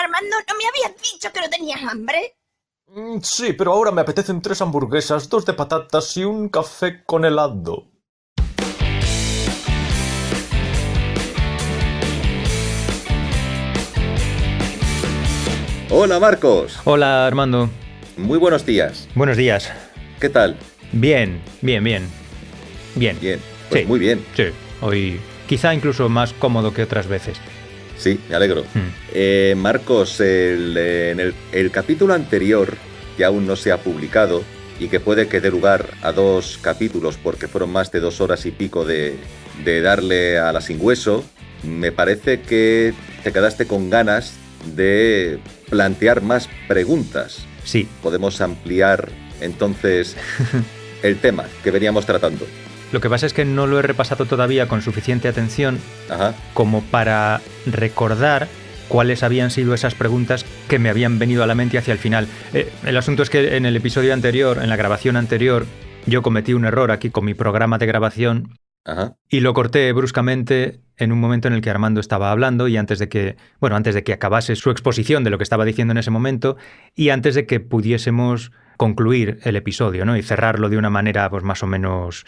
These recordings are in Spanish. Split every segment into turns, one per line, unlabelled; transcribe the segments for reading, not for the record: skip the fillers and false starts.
Armando, ¿no me habías dicho que no tenías hambre?
Sí, pero ahora me apetecen 3 hamburguesas, 2 de patatas y un café con helado.
Hola Marcos,
Hola, Armando.
muy buenos días.
Buenos días.
¿Qué tal?
Bien. Bien.
Bien, pues
Sí.
muy bien.
Sí, hoy quizá incluso más cómodo que otras veces.
Sí, me alegro. Marcos, en el capítulo anterior, que aún no se ha publicado y que puede que dé lugar a 2 capítulos porque fueron más de 2 horas y pico de darle a la sin hueso, me parece que te quedaste con ganas de plantear más preguntas.
Sí,
Podemos ampliar entonces el tema que veníamos tratando.
lo que pasa es que no lo he repasado todavía con suficiente atención
Ajá.
como para recordar cuáles habían sido esas preguntas que me habían venido a la mente hacia el final. El asunto es que en el episodio anterior, en la grabación anterior, yo cometí un error aquí con mi programa de grabación
Ajá.
y lo corté bruscamente en un momento en el que Armando estaba hablando y antes de que acabase su exposición de lo que estaba diciendo en ese momento y antes de que pudiésemos concluir el episodio, ¿no? Y cerrarlo de una manera pues más o menos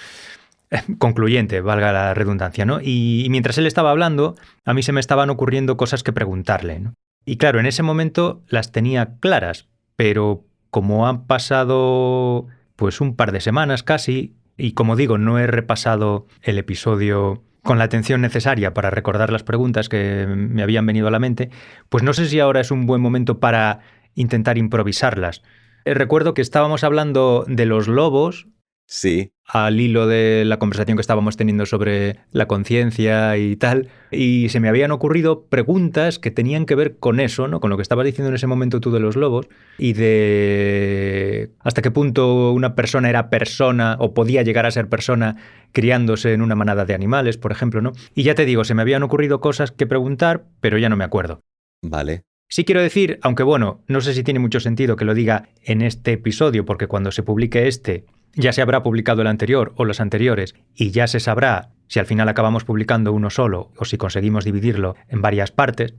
concluyente, valga la redundancia, ¿no? Y mientras él estaba hablando, a mí se me estaban ocurriendo cosas que preguntarle, ¿no? Y claro, en ese momento las tenía claras, pero como han pasado pues un par de semanas casi, y como digo, no he repasado el episodio con la atención necesaria para recordar las preguntas que me habían venido a la mente, pues no sé si ahora es un buen momento para intentar improvisarlas. Recuerdo que estábamos hablando de los lobos
Sí.
al hilo de la conversación que estábamos teniendo sobre la conciencia y tal, y se me habían ocurrido preguntas que tenían que ver con eso, ¿no? Con lo que estabas diciendo en ese momento tú de los lobos, y de hasta qué punto una persona era persona o podía llegar a ser persona criándose en una manada de animales, por ejemplo, ¿no? Y ya te digo, se me habían ocurrido cosas que preguntar, pero ya no me acuerdo.
Vale.
Sí quiero decir, aunque bueno, no sé si tiene mucho sentido que lo diga en este episodio, porque cuando se publique este, ya se habrá publicado el anterior o los anteriores, y ya se sabrá si al final acabamos publicando uno solo o si conseguimos dividirlo en varias partes.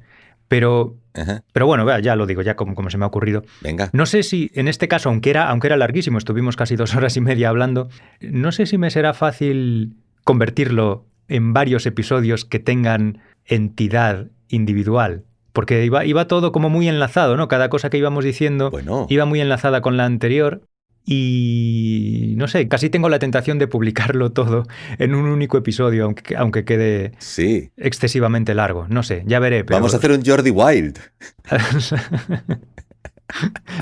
Pero
Ajá.
bueno, vea, ya lo digo, ya como se me ha ocurrido.
Venga.
No sé si en este caso, aunque era larguísimo, estuvimos casi 2 horas y media hablando, no sé si me será fácil convertirlo en varios episodios que tengan entidad individual. Porque iba todo como muy enlazado, ¿no? Cada cosa que íbamos diciendo
Bueno.
iba muy enlazada con la anterior y no sé, casi tengo la tentación de publicarlo todo en un único episodio, aunque quede
Sí.
excesivamente largo. No sé, ya veré. Pero...
Vamos a hacer un Jordi Wild.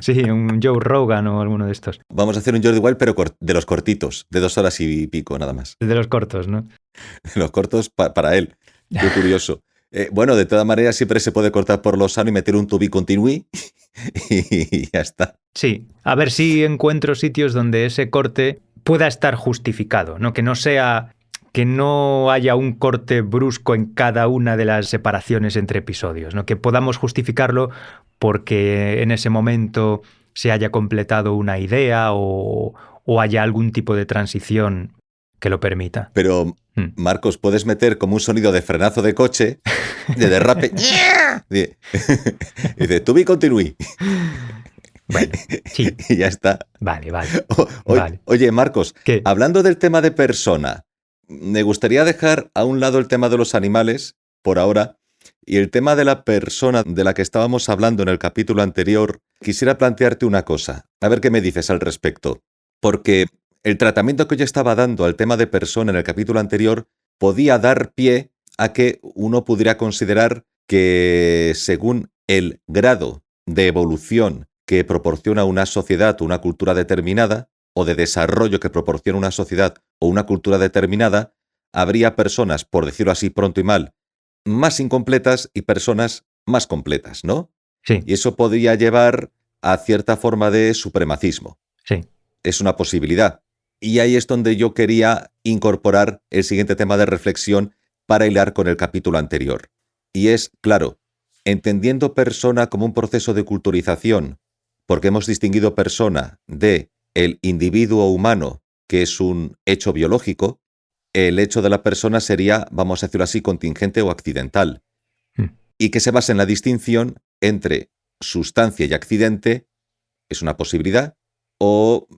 Sí, un Joe Rogan o alguno de estos.
Vamos a hacer un Jordi Wild, pero de los cortitos, de 2 horas y pico nada más.
De los cortos, ¿no?
De los cortos para él. Qué curioso. Bueno, de todas maneras siempre se puede cortar por lo sano y meter un to be continue y ya está.
Sí, a ver si encuentro sitios donde ese corte pueda estar justificado, ¿no? Que no haya un corte brusco en cada una de las separaciones entre episodios, ¿no? Que podamos justificarlo porque en ese momento se haya completado una idea o haya algún tipo de transición que lo permita.
Pero, Marcos, puedes meter como un sonido de frenazo de coche, de derrape. Y de to be continue.
Bueno, sí.
Y ya está.
Vale.
Vale. Oye, Marcos,
¿qué?
Hablando del tema de persona, me gustaría dejar a un lado el tema de los animales, por ahora, y el tema de la persona de la que estábamos hablando en el capítulo anterior. Quisiera plantearte una cosa, a ver qué me dices al respecto. Porque el tratamiento que yo estaba dando al tema de persona en el capítulo anterior podía dar pie a que uno pudiera considerar que según el grado de evolución que proporciona una sociedad o una cultura determinada, o de desarrollo que proporciona una sociedad o una cultura determinada, habría personas, por decirlo así pronto y mal, más incompletas y personas más completas, ¿no?
Sí.
Y eso podría llevar a cierta forma de supremacismo.
Sí.
Es una posibilidad. Y ahí es donde yo quería incorporar el siguiente tema de reflexión para hilar con el capítulo anterior. Y es, claro, entendiendo persona como un proceso de culturización, porque hemos distinguido persona de el individuo humano, que es un hecho biológico, el hecho de la persona sería, vamos a decirlo así, contingente o accidental. Y que se basa en la distinción entre sustancia y accidente es una posibilidad, o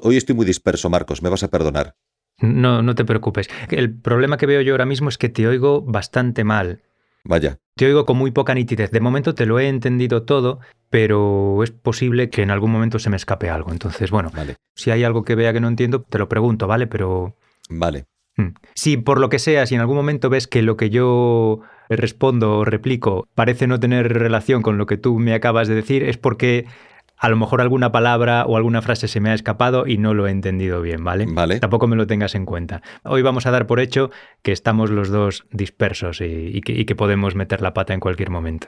hoy estoy muy disperso, Marcos, me vas a perdonar.
No, no te preocupes. El problema que veo yo ahora mismo es que te oigo bastante mal.
Vaya,
Te oigo con muy poca nitidez. De momento te lo he entendido todo, pero es posible que en algún momento se me escape algo. Entonces, bueno,
vale,
si hay algo que vea que no entiendo, te lo pregunto, ¿vale? Pero
vale.
si por lo que sea, si en algún momento ves que lo que yo respondo o replico parece no tener relación con lo que tú me acabas de decir, es porque a lo mejor alguna palabra o alguna frase se me ha escapado y no lo he entendido bien, ¿vale?
Vale.
Tampoco me lo tengas en cuenta. Hoy vamos a dar por hecho que estamos los dos dispersos y que podemos meter la pata en cualquier momento.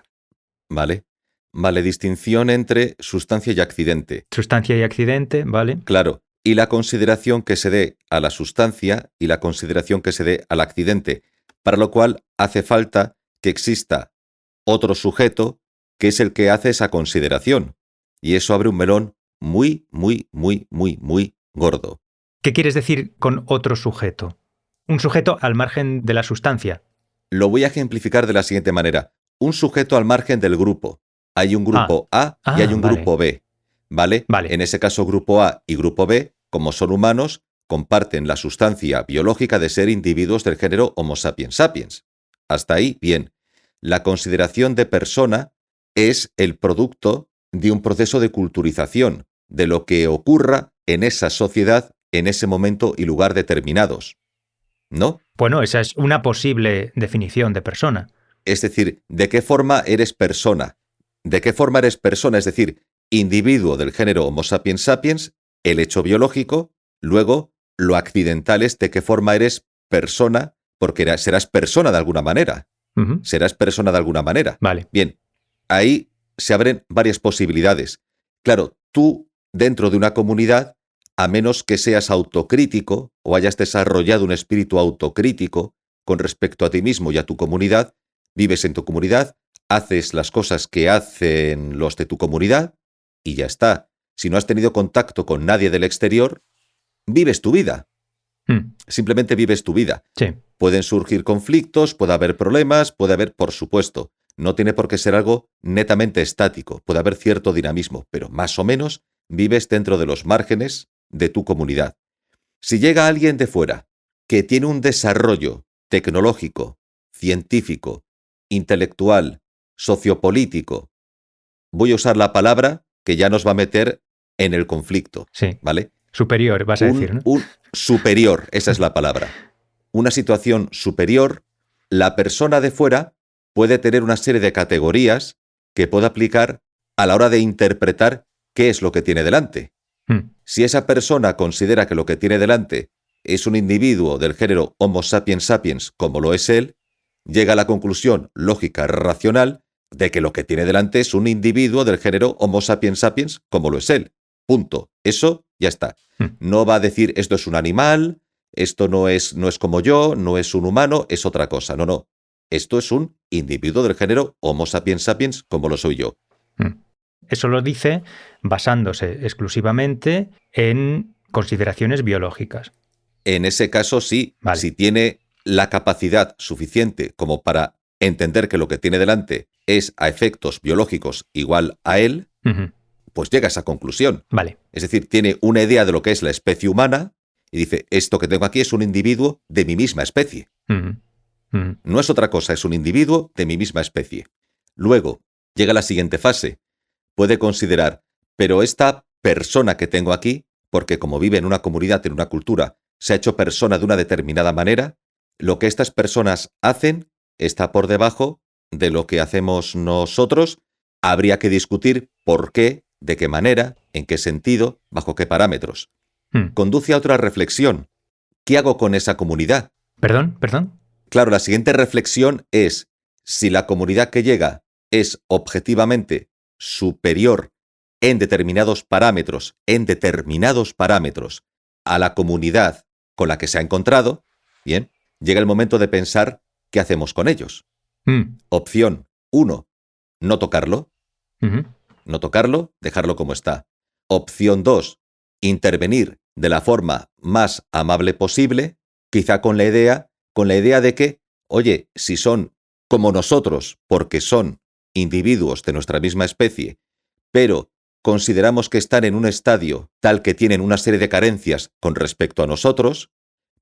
Vale. Vale, distinción entre sustancia y accidente.
Sustancia y accidente, ¿vale?
Claro, y la consideración que se dé a la sustancia y la consideración que se dé al accidente, para lo cual hace falta que exista otro sujeto que es el que hace esa consideración. Y eso abre un melón muy, muy, muy, muy, muy gordo.
¿Qué quieres decir con otro sujeto? Un sujeto al margen de la sustancia.
Lo voy a ejemplificar de la siguiente manera. Un sujeto al margen del grupo. Hay un grupo A y hay un
vale.
grupo B. ¿Vale?
Vale.
En ese caso, grupo A y grupo B, como son humanos, comparten la sustancia biológica de ser individuos del género Homo sapiens sapiens. Hasta ahí, bien. La consideración de persona es el producto de un proceso de culturización, de lo que ocurra en esa sociedad en ese momento y lugar determinados. ¿No?
Bueno, esa es una posible definición de persona.
Es decir, ¿de qué forma eres persona? ¿De qué forma eres persona? Es decir, individuo del género Homo sapiens sapiens, el hecho biológico, luego lo accidental es de qué forma eres persona, porque serás persona de alguna manera.
Uh-huh.
Serás persona de alguna manera.
Vale.
Bien, ahí se abren varias posibilidades. Claro, tú, dentro de una comunidad, a menos que seas autocrítico o hayas desarrollado un espíritu autocrítico con respecto a ti mismo y a tu comunidad, vives en tu comunidad, haces las cosas que hacen los de tu comunidad y ya está. Si no has tenido contacto con nadie del exterior, vives tu vida. Simplemente vives tu vida.
Sí.
Pueden surgir conflictos, puede haber problemas, puede haber, por supuesto, no tiene por qué ser algo netamente estático, puede haber cierto dinamismo, pero más o menos vives dentro de los márgenes de tu comunidad. Si llega alguien de fuera que tiene un desarrollo tecnológico, científico, intelectual, sociopolítico, voy a usar la palabra que ya nos va a meter en el conflicto,
Sí.
¿vale?
Superior, vas a decir, ¿no?
Un superior, esa es la palabra. Una situación superior, la persona de fuera puede tener una serie de categorías que puede aplicar a la hora de interpretar qué es lo que tiene delante. Si esa persona considera que lo que tiene delante es un individuo del género Homo sapiens sapiens, como lo es él, llega a la conclusión lógica, racional, de que lo que tiene delante es un individuo del género Homo sapiens sapiens, como lo es él. Punto. Eso ya está. No va a decir esto es un animal, esto no es como yo, no es un humano, es otra cosa. No, no. Esto es un individuo del género Homo sapiens sapiens, como lo soy yo.
Eso lo dice basándose exclusivamente en consideraciones biológicas.
En ese caso, sí.
Vale.
Si tiene la capacidad suficiente como para entender que lo que tiene delante es a efectos biológicos igual a él, pues llega a esa conclusión.
Vale.
Es decir, tiene una idea de lo que es la especie humana y dice, esto que tengo aquí es un individuo de mi misma especie. No es otra cosa, es un individuo de mi misma especie. Luego, llega la siguiente fase. Puede considerar, pero esta persona que tengo aquí, porque como vive en una comunidad, en una cultura, se ha hecho persona de una determinada manera, lo que estas personas hacen está por debajo de lo que hacemos nosotros. Habría que discutir por qué, de qué manera, en qué sentido, bajo qué parámetros. Conduce a otra reflexión. ¿Qué hago con esa comunidad?
¿Perdón?
Claro, la siguiente reflexión es, si la comunidad que llega es objetivamente superior en determinados parámetros, a la comunidad con la que se ha encontrado, bien, llega el momento de pensar qué hacemos con ellos. Opción 1, no tocarlo. No tocarlo, dejarlo como está. Opción 2, intervenir de la forma más amable posible, quizá con la idea de que, oye, si son como nosotros, porque son individuos de nuestra misma especie, pero consideramos que están en un estadio tal que tienen una serie de carencias con respecto a nosotros,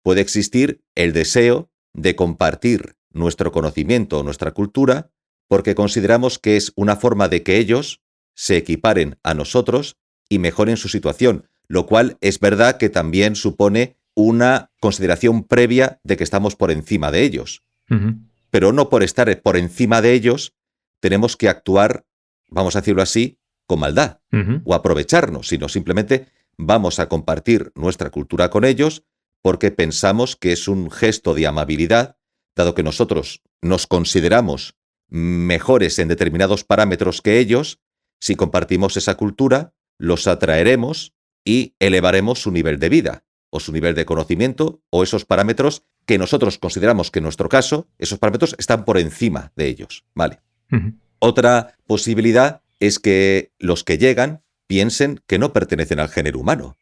puede existir el deseo de compartir nuestro conocimiento o nuestra cultura porque consideramos que es una forma de que ellos se equiparen a nosotros y mejoren su situación, lo cual es verdad que también supone una consideración previa de que estamos por encima de ellos.
Ujú.
Pero no por estar por encima de ellos tenemos que actuar, vamos a decirlo así, con maldad
Ujú.
o aprovecharnos, sino simplemente vamos a compartir nuestra cultura con ellos porque pensamos que es un gesto de amabilidad, dado que nosotros nos consideramos mejores en determinados parámetros que ellos. Si compartimos esa cultura, los atraeremos y elevaremos su nivel de vida o su nivel de conocimiento o esos parámetros que nosotros consideramos que en nuestro caso, esos parámetros están por encima de ellos. Vale.
Ujú.
Otra posibilidad es que los que llegan piensen que no pertenecen al género humano,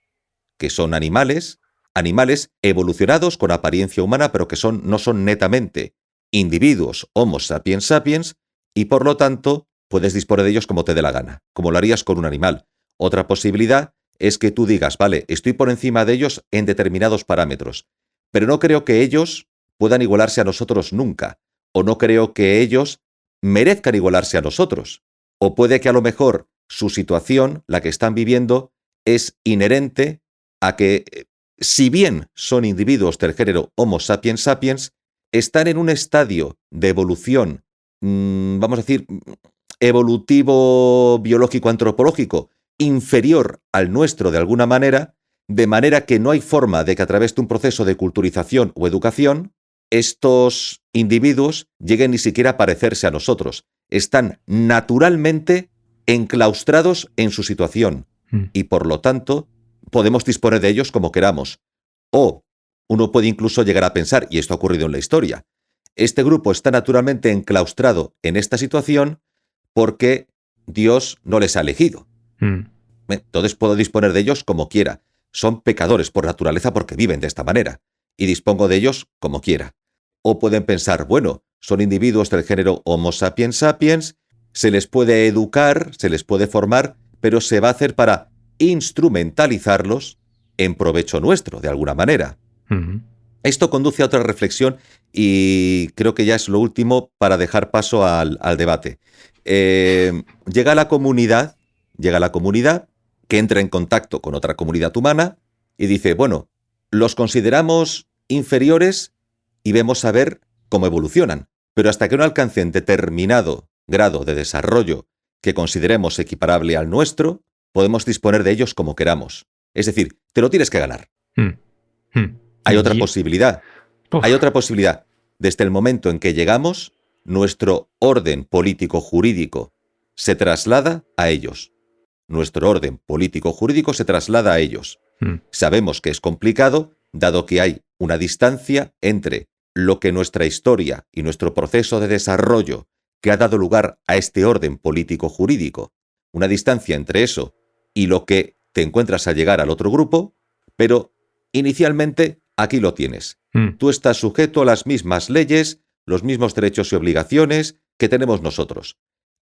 que son animales evolucionados con apariencia humana, pero que no son netamente individuos Homo sapiens sapiens, y por lo tanto puedes disponer de ellos como te dé la gana, como lo harías con un animal. Otra posibilidad es que tú digas, vale, estoy por encima de ellos en determinados parámetros, pero no creo que ellos puedan igualarse a nosotros nunca, o no creo que ellos merezcan igualarse a nosotros, o puede que a lo mejor su situación, la que están viviendo, es inherente a que, si bien son individuos del género Homo sapiens sapiens, están en un estadio de evolución, vamos a decir, evolutivo biológico antropológico inferior al nuestro de alguna manera, de manera que no hay forma de que a través de un proceso de culturización o educación estos individuos lleguen ni siquiera a parecerse a nosotros. Están naturalmente enclaustrados en su situación y por lo tanto podemos disponer de ellos como queramos. O uno puede incluso llegar a pensar, y esto ha ocurrido en la historia, este grupo está naturalmente enclaustrado en esta situación porque Dios no les ha elegido. Entonces puedo disponer de ellos como quiera. Son pecadores por naturaleza porque viven de esta manera, y dispongo de ellos como quiera. O pueden pensar, bueno, son individuos del género Homo sapiens sapiens, se les puede educar, se les puede formar, pero se va a hacer para instrumentalizarlos en provecho nuestro, de alguna manera.
Ujú.
Esto conduce a otra reflexión y creo que ya es lo último para dejar paso al debate. Llega la comunidad que entra en contacto con otra comunidad humana y dice, bueno, los consideramos inferiores y vemos a ver cómo evolucionan, pero hasta que no alcancen determinado grado de desarrollo que consideremos equiparable al nuestro, podemos disponer de ellos como queramos. Es decir, te lo tienes que ganar. Hay otra posibilidad.
Uf.
Hay otra posibilidad. Desde el momento en que llegamos, nuestro orden político-jurídico se traslada a ellos. Nuestro orden político-jurídico se traslada a ellos. Sabemos que es complicado, dado que hay una distancia entre lo que nuestra historia y nuestro proceso de desarrollo que ha dado lugar a este orden político-jurídico, una distancia entre eso y lo que te encuentras al llegar al otro grupo, pero inicialmente aquí lo tienes. Tú estás sujeto a las mismas leyes, los mismos derechos y obligaciones que tenemos nosotros.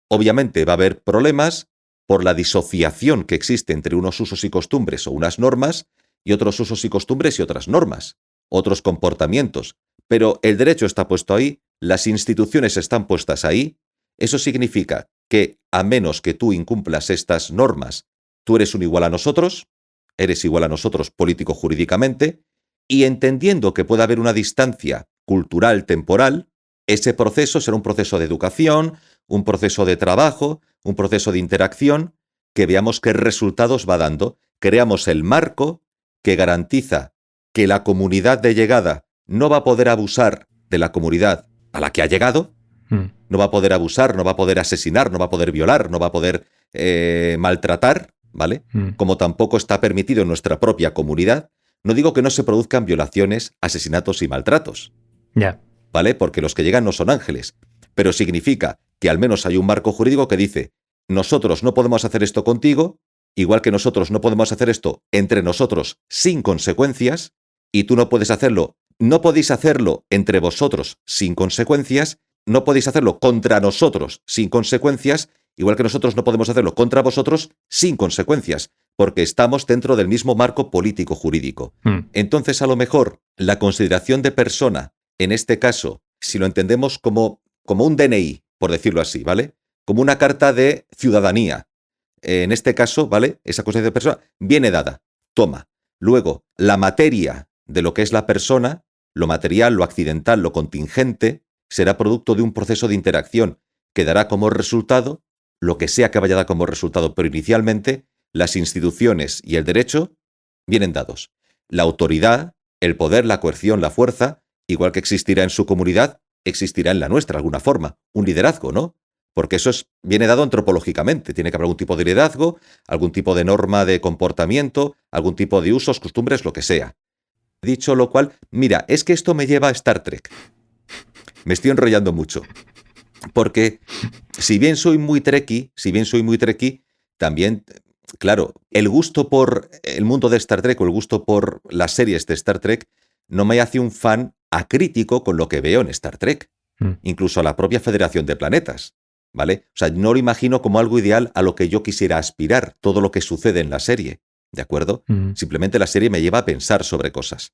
Obviamente va a haber problemas por la disociación que existe entre unos usos y costumbres o unas normas y otros usos y costumbres y otras normas, otros comportamientos. Pero el derecho está puesto ahí, las instituciones están puestas ahí. Eso significa que, a menos que tú incumplas estas normas, tú eres un igual a nosotros político-jurídicamente, y entendiendo que puede haber una distancia cultural temporal, ese proceso será un proceso de educación, un proceso de trabajo, un proceso de interacción, que veamos qué resultados va dando. Creamos el marco que garantiza que la comunidad de llegada no va a poder abusar de la comunidad a la que ha llegado, no va a poder abusar, no va a poder asesinar, no va a poder violar, no va a poder maltratar, ¿vale? Como tampoco está permitido en nuestra propia comunidad. No digo que no se produzcan violaciones, asesinatos y maltratos, ¿vale? Porque los que llegan no son ángeles, pero significa que al menos hay un marco jurídico que dice, nosotros no podemos hacer esto contigo, igual que nosotros no podemos hacer esto entre nosotros sin consecuencias, y tú no puedes hacerlo, no podéis hacerlo entre vosotros sin consecuencias, no podéis hacerlo contra nosotros sin consecuencias, igual que nosotros no podemos hacerlo contra vosotros sin consecuencias, porque estamos dentro del mismo marco político-jurídico. Entonces, a lo mejor, la consideración de persona, en este caso, si lo entendemos como un DNI, por decirlo así, ¿vale? Como una carta de ciudadanía. En este caso, ¿vale? Esa consideración de persona viene dada. Toma. Luego, la materia de lo que es la persona, lo material, lo accidental, lo contingente, será producto de un proceso de interacción que dará como resultado lo que sea que vaya a dar como resultado, pero inicialmente las instituciones y el derecho vienen dados. La autoridad, el poder, la coerción, la fuerza, igual que existirá en su comunidad, existirá en la nuestra de alguna forma. Un liderazgo, ¿no? Porque eso viene dado antropológicamente. Tiene que haber algún tipo de liderazgo, algún tipo de norma de comportamiento, algún tipo de usos, costumbres, lo que sea. Dicho lo cual, mira, es que esto me lleva a Star Trek. Me estoy enrollando mucho. Porque si bien soy muy trekkie, también, claro, el gusto por el mundo de Star Trek o el gusto por las series de Star Trek no me hace un fan acrítico con lo que veo en Star Trek. Incluso a la propia Federación de Planetas, ¿vale? O sea, no lo imagino como algo ideal a lo que yo quisiera aspirar, todo lo que sucede en la serie, ¿de acuerdo? Simplemente la serie me lleva a pensar sobre cosas.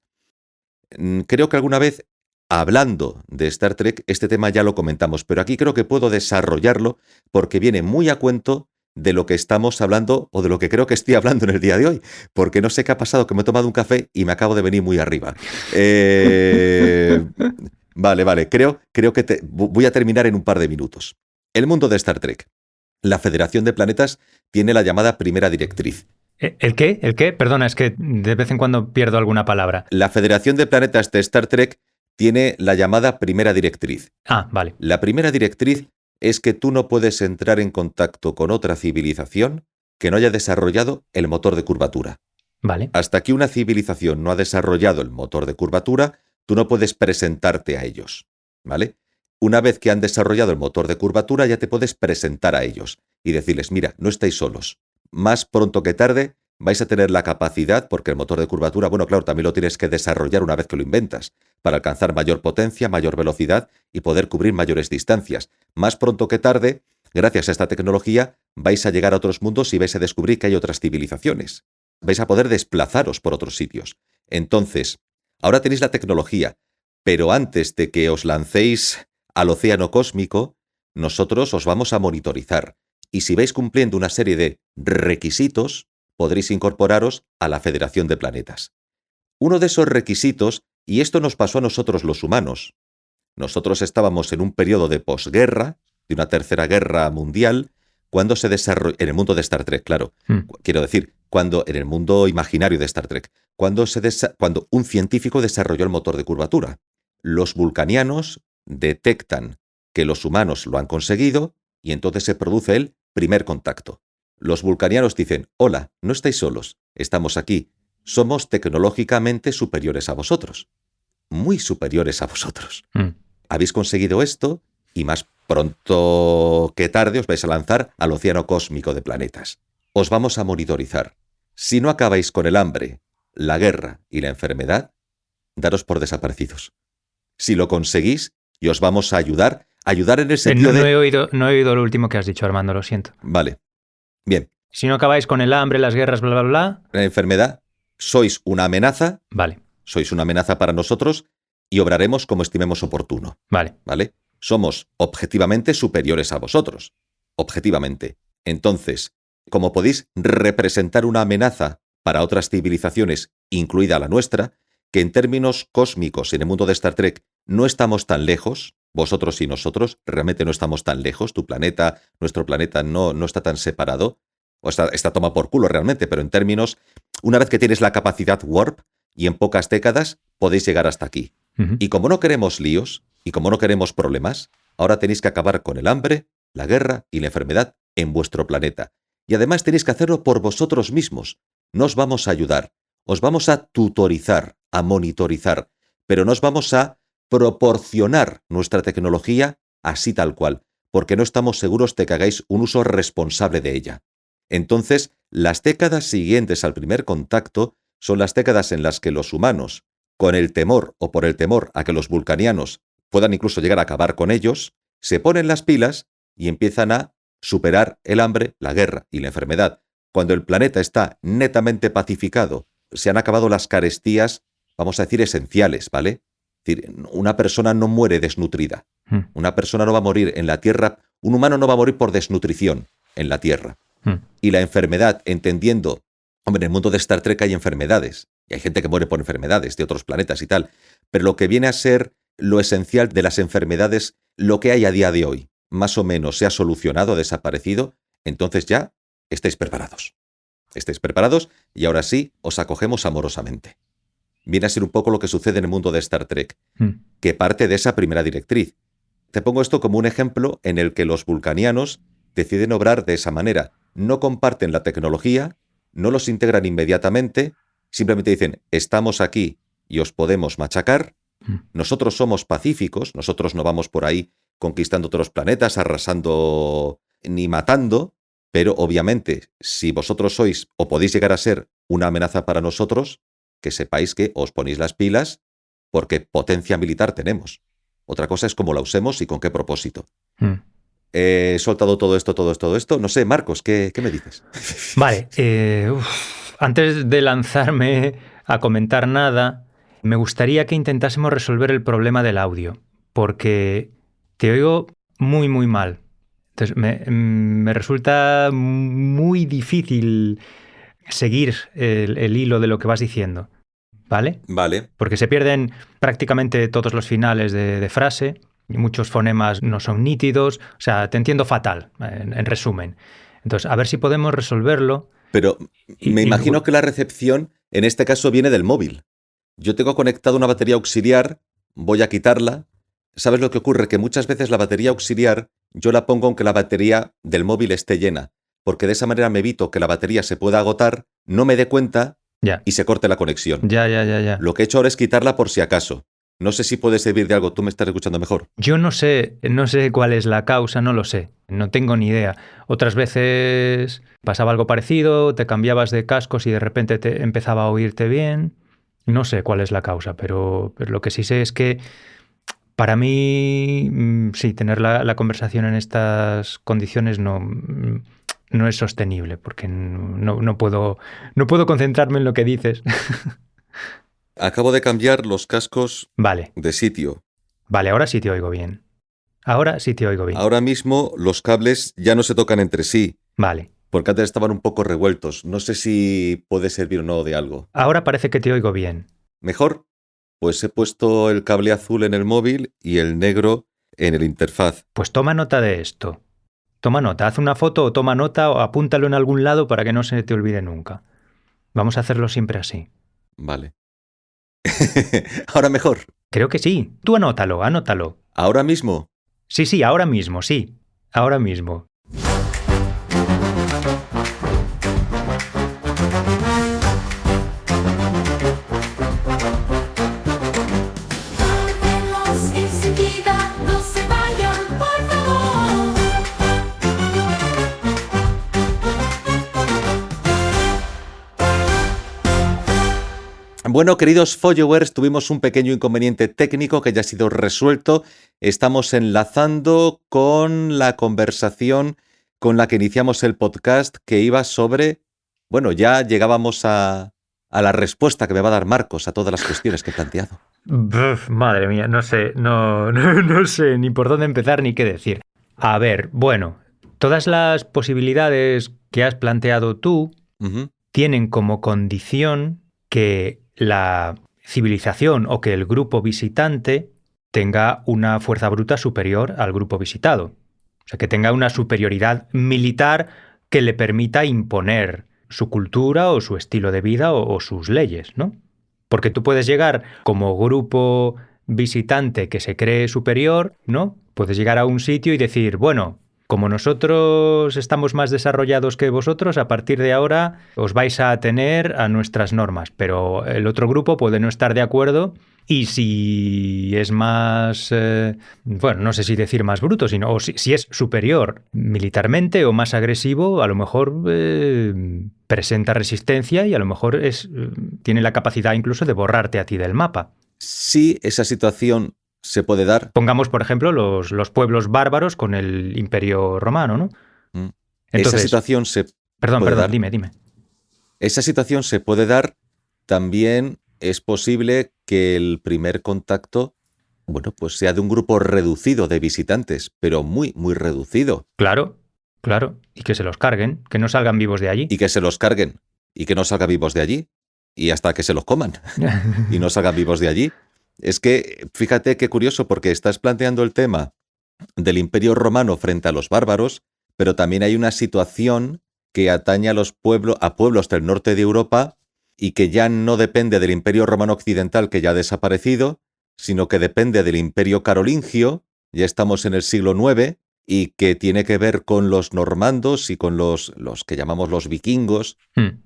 Creo que alguna vez, hablando de Star Trek, este tema ya lo comentamos, pero aquí creo que puedo desarrollarlo porque viene muy a cuento de lo que estamos hablando o de lo que creo que estoy hablando en el día de hoy, porque no sé qué ha pasado, que me he tomado un café y me acabo de venir muy arriba. Vale, creo que voy a terminar en un par de minutos. El mundo de Star Trek. La Federación de Planetas tiene la llamada primera directriz.
¿El qué? ¿El qué? Perdona, es que de vez en cuando pierdo alguna palabra.
La Federación de Planetas de Star Trek tiene la llamada primera directriz.
Ah, vale.
La primera directriz es que tú no puedes entrar en contacto con otra civilización que no haya desarrollado el motor de curvatura.
Vale.
Hasta que una civilización no ha desarrollado el motor de curvatura, tú no puedes presentarte a ellos, ¿vale? Una vez que han desarrollado el motor de curvatura, ya te puedes presentar a ellos y decirles, mira, no estáis solos. Más pronto que tarde vais a tener la capacidad, porque el motor de curvatura, bueno, claro, también lo tienes que desarrollar una vez que lo inventas, para alcanzar mayor potencia, mayor velocidad y poder cubrir mayores distancias. Más pronto que tarde, gracias a esta tecnología, vais a llegar a otros mundos y vais a descubrir que hay otras civilizaciones. Vais a poder desplazaros por otros sitios. Entonces, ahora tenéis la tecnología, pero antes de que os lancéis al océano cósmico, nosotros os vamos a monitorizar. Y si vais cumpliendo una serie de requisitos, podréis incorporaros a la Federación de Planetas. Uno de esos requisitos, y esto nos pasó a nosotros los humanos. Nosotros estábamos en un periodo de posguerra, de una tercera guerra mundial, cuando se desarrolló, en el mundo de Star Trek, claro. Quiero decir, cuando en el mundo imaginario de Star Trek, cuando un científico desarrolló el motor de curvatura. Los vulcanianos detectan que los humanos lo han conseguido y entonces se produce el primer contacto. Los vulcanianos dicen, hola, no estáis solos, estamos aquí, somos tecnológicamente superiores a vosotros, muy superiores a vosotros. Habéis conseguido esto y más pronto que tarde os vais a lanzar al océano cósmico de planetas. Os vamos a monitorizar. Si no acabáis con el hambre, la guerra y la enfermedad, daros por desaparecidos. Si lo conseguís, y os vamos a ayudar en el sentido
no he oído lo último que has dicho, Armando, lo siento.
Vale. Bien.
Si no acabáis con el hambre, las guerras, bla, bla, bla.
La enfermedad, sois una amenaza.
Vale.
Sois una amenaza para nosotros y obraremos como estimemos oportuno.
Vale.
¿Vale? Somos objetivamente superiores a vosotros. Objetivamente. Entonces, como podéis representar una amenaza para otras civilizaciones, incluida la nuestra, que en términos cósmicos en el mundo de Star Trek no estamos tan lejos, vosotros y nosotros, realmente no estamos tan lejos, tu planeta, nuestro planeta no está tan separado, o está toma por culo realmente, pero en términos, una vez que tienes la capacidad warp y en pocas décadas podéis llegar hasta aquí. Y como no queremos líos y como no queremos problemas, ahora tenéis que acabar con el hambre, la guerra y la enfermedad en vuestro planeta. Y además tenéis que hacerlo por vosotros mismos. No os vamos a ayudar, os vamos a tutorizar, a monitorizar, pero no os vamos a proporcionar nuestra tecnología así tal cual, porque no estamos seguros de que hagáis un uso responsable de ella. Entonces, las décadas siguientes al primer contacto son las décadas en las que los humanos, con el temor o por el temor a que los vulcanianos puedan incluso llegar a acabar con ellos, se ponen las pilas y empiezan a superar el hambre, la guerra y la enfermedad. Cuando el planeta está netamente pacificado, se han acabado las carestías, vamos a decir, esenciales, ¿vale? Es decir, una persona no muere desnutrida. Una persona no va a morir en la Tierra, un humano no va a morir por desnutrición en la Tierra. Y la enfermedad, entendiendo, hombre, en el mundo de Star Trek hay enfermedades, y hay gente que muere por enfermedades de otros planetas y tal, pero lo que viene a ser lo esencial de las enfermedades, lo que hay a día de hoy, más o menos se ha solucionado, desaparecido, entonces ya estáis preparados. Estáis preparados y ahora sí os acogemos amorosamente. Viene a ser un poco lo que sucede en el mundo de Star Trek, que parte de esa primera directriz. Te pongo esto como un ejemplo en el que los vulcanianos deciden obrar de esa manera. No comparten la tecnología, no los integran inmediatamente, simplemente dicen, estamos aquí y os podemos machacar, nosotros somos pacíficos, nosotros no vamos por ahí conquistando otros planetas, arrasando ni matando, pero obviamente si vosotros sois o podéis llegar a ser una amenaza para nosotros, que sepáis que os ponéis las pilas porque potencia militar tenemos. Otra cosa es cómo la usemos y con qué propósito. He soltado todo esto. No sé, Marcos, ¿qué me dices?
Vale, antes de lanzarme a comentar nada, me gustaría que intentásemos resolver el problema del audio, porque te oigo muy, muy mal. Entonces, me resulta muy difícil seguir el hilo de lo que vas diciendo, ¿vale?
Vale.
Porque se pierden prácticamente todos los finales de frase, y muchos fonemas no son nítidos, o sea, te entiendo fatal, en resumen. Entonces, a ver si podemos resolverlo.
Pero me imagino que la recepción en este caso viene del móvil. Yo tengo conectado una batería auxiliar, voy a quitarla. ¿Sabes lo que ocurre? Que muchas veces la batería auxiliar yo la pongo aunque la batería del móvil esté llena, porque de esa manera me evito que la batería se pueda agotar, no me dé cuenta y se corte la conexión.
Ya.
Lo que he hecho ahora es quitarla por si acaso. No sé si puede servir de algo. ¿Tú me estás escuchando mejor?
Yo no sé cuál es la causa, no lo sé. No tengo ni idea. Otras veces pasaba algo parecido, te cambiabas de cascos y de repente te empezaba a oírte bien. No sé cuál es la causa, pero lo que sí sé es que para mí, sí, tener la conversación en estas condiciones no es sostenible, porque no puedo concentrarme en lo que dices.
Acabo de cambiar los cascos de sitio.
Vale, ahora sí te oigo bien. Ahora
mismo los cables ya no se tocan entre sí.
Vale.
Porque antes estaban un poco revueltos. No sé si puede servir o no de algo.
Ahora parece que te oigo bien.
¿Mejor? Pues he puesto el cable azul en el móvil y el negro en el interfaz.
Pues toma nota de esto. Toma nota, haz una foto o toma nota o apúntalo en algún lado para que no se te olvide nunca. Vamos a hacerlo siempre así.
Vale. ¿Ahora mejor?
Creo que sí. Tú anótalo.
¿Ahora mismo?
Sí, ahora mismo, sí. Ahora mismo.
Bueno, queridos followers, tuvimos un pequeño inconveniente técnico que ya ha sido resuelto. Estamos enlazando con la conversación con la que iniciamos el podcast, que iba sobre... Bueno, ya llegábamos a la respuesta que me va a dar Marcos a todas las cuestiones que he planteado.
Madre mía, no sé ni por dónde empezar ni qué decir. A ver, bueno, todas las posibilidades que has planteado tú tienen como condición que la civilización o que el grupo visitante tenga una fuerza bruta superior al grupo visitado. O sea, que tenga una superioridad militar que le permita imponer su cultura o su estilo de vida o sus leyes, ¿no? Porque tú puedes llegar como grupo visitante que se cree superior, ¿no? Puedes llegar a un sitio y decir, bueno, como nosotros estamos más desarrollados que vosotros, a partir de ahora os vais a atener a nuestras normas, pero el otro grupo puede no estar de acuerdo y si es más, bueno, no sé si decir más bruto, sino o si es superior militarmente o más agresivo, a lo mejor presenta resistencia y a lo mejor tiene la capacidad incluso de borrarte a ti del mapa.
Si esa situación se puede dar.
Pongamos, por ejemplo, los pueblos bárbaros con el Imperio Romano, ¿no?
Mm.
Entonces,
Esa situación se
perdón,
puede dar.
dime.
Esa situación se puede dar. También es posible que el primer contacto, bueno, pues sea de un grupo reducido de visitantes, pero muy, muy reducido.
Claro. Y que se los carguen, que no salgan vivos de allí.
Y que se los carguen y que no salgan vivos de allí. Y hasta que se los coman y no salgan vivos de allí. Es que, fíjate qué curioso, porque estás planteando el tema del Imperio Romano frente a los bárbaros, pero también hay una situación que atañe a pueblos del norte de Europa y que ya no depende del Imperio Romano Occidental, que ya ha desaparecido, sino que depende del Imperio Carolingio, ya estamos en el siglo IX, y que tiene que ver con los normandos y con los que llamamos los vikingos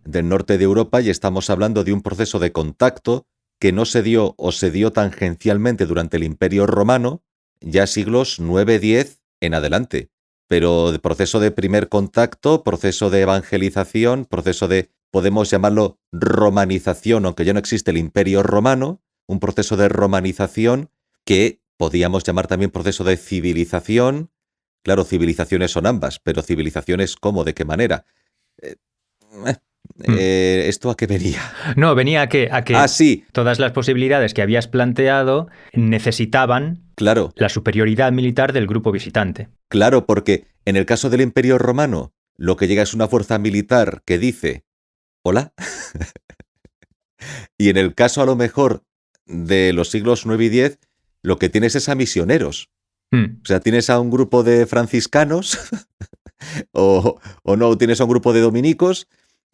del norte de Europa, y estamos hablando de un proceso de contacto que no se dio o se dio tangencialmente durante el Imperio Romano, ya siglos 9-10 en adelante. Pero de proceso de primer contacto, proceso de evangelización, proceso de, podemos llamarlo romanización, aunque ya no existe el Imperio Romano, un proceso de romanización que podíamos llamar también proceso de civilización. Claro, civilizaciones son ambas, pero civilizaciones ¿cómo? ¿De qué manera? ¿Esto a qué venía?
No, venía a que
Sí,
todas las posibilidades que habías planteado necesitaban
claro,
la superioridad militar del grupo visitante.
claro, porque en el caso del Imperio Romano, lo que llega es una fuerza militar que dice, hola, y en el caso a lo mejor de los siglos 9 y 10, lo que tienes es a misioneros. O sea, tienes a un grupo de franciscanos o no, tienes a un grupo de dominicos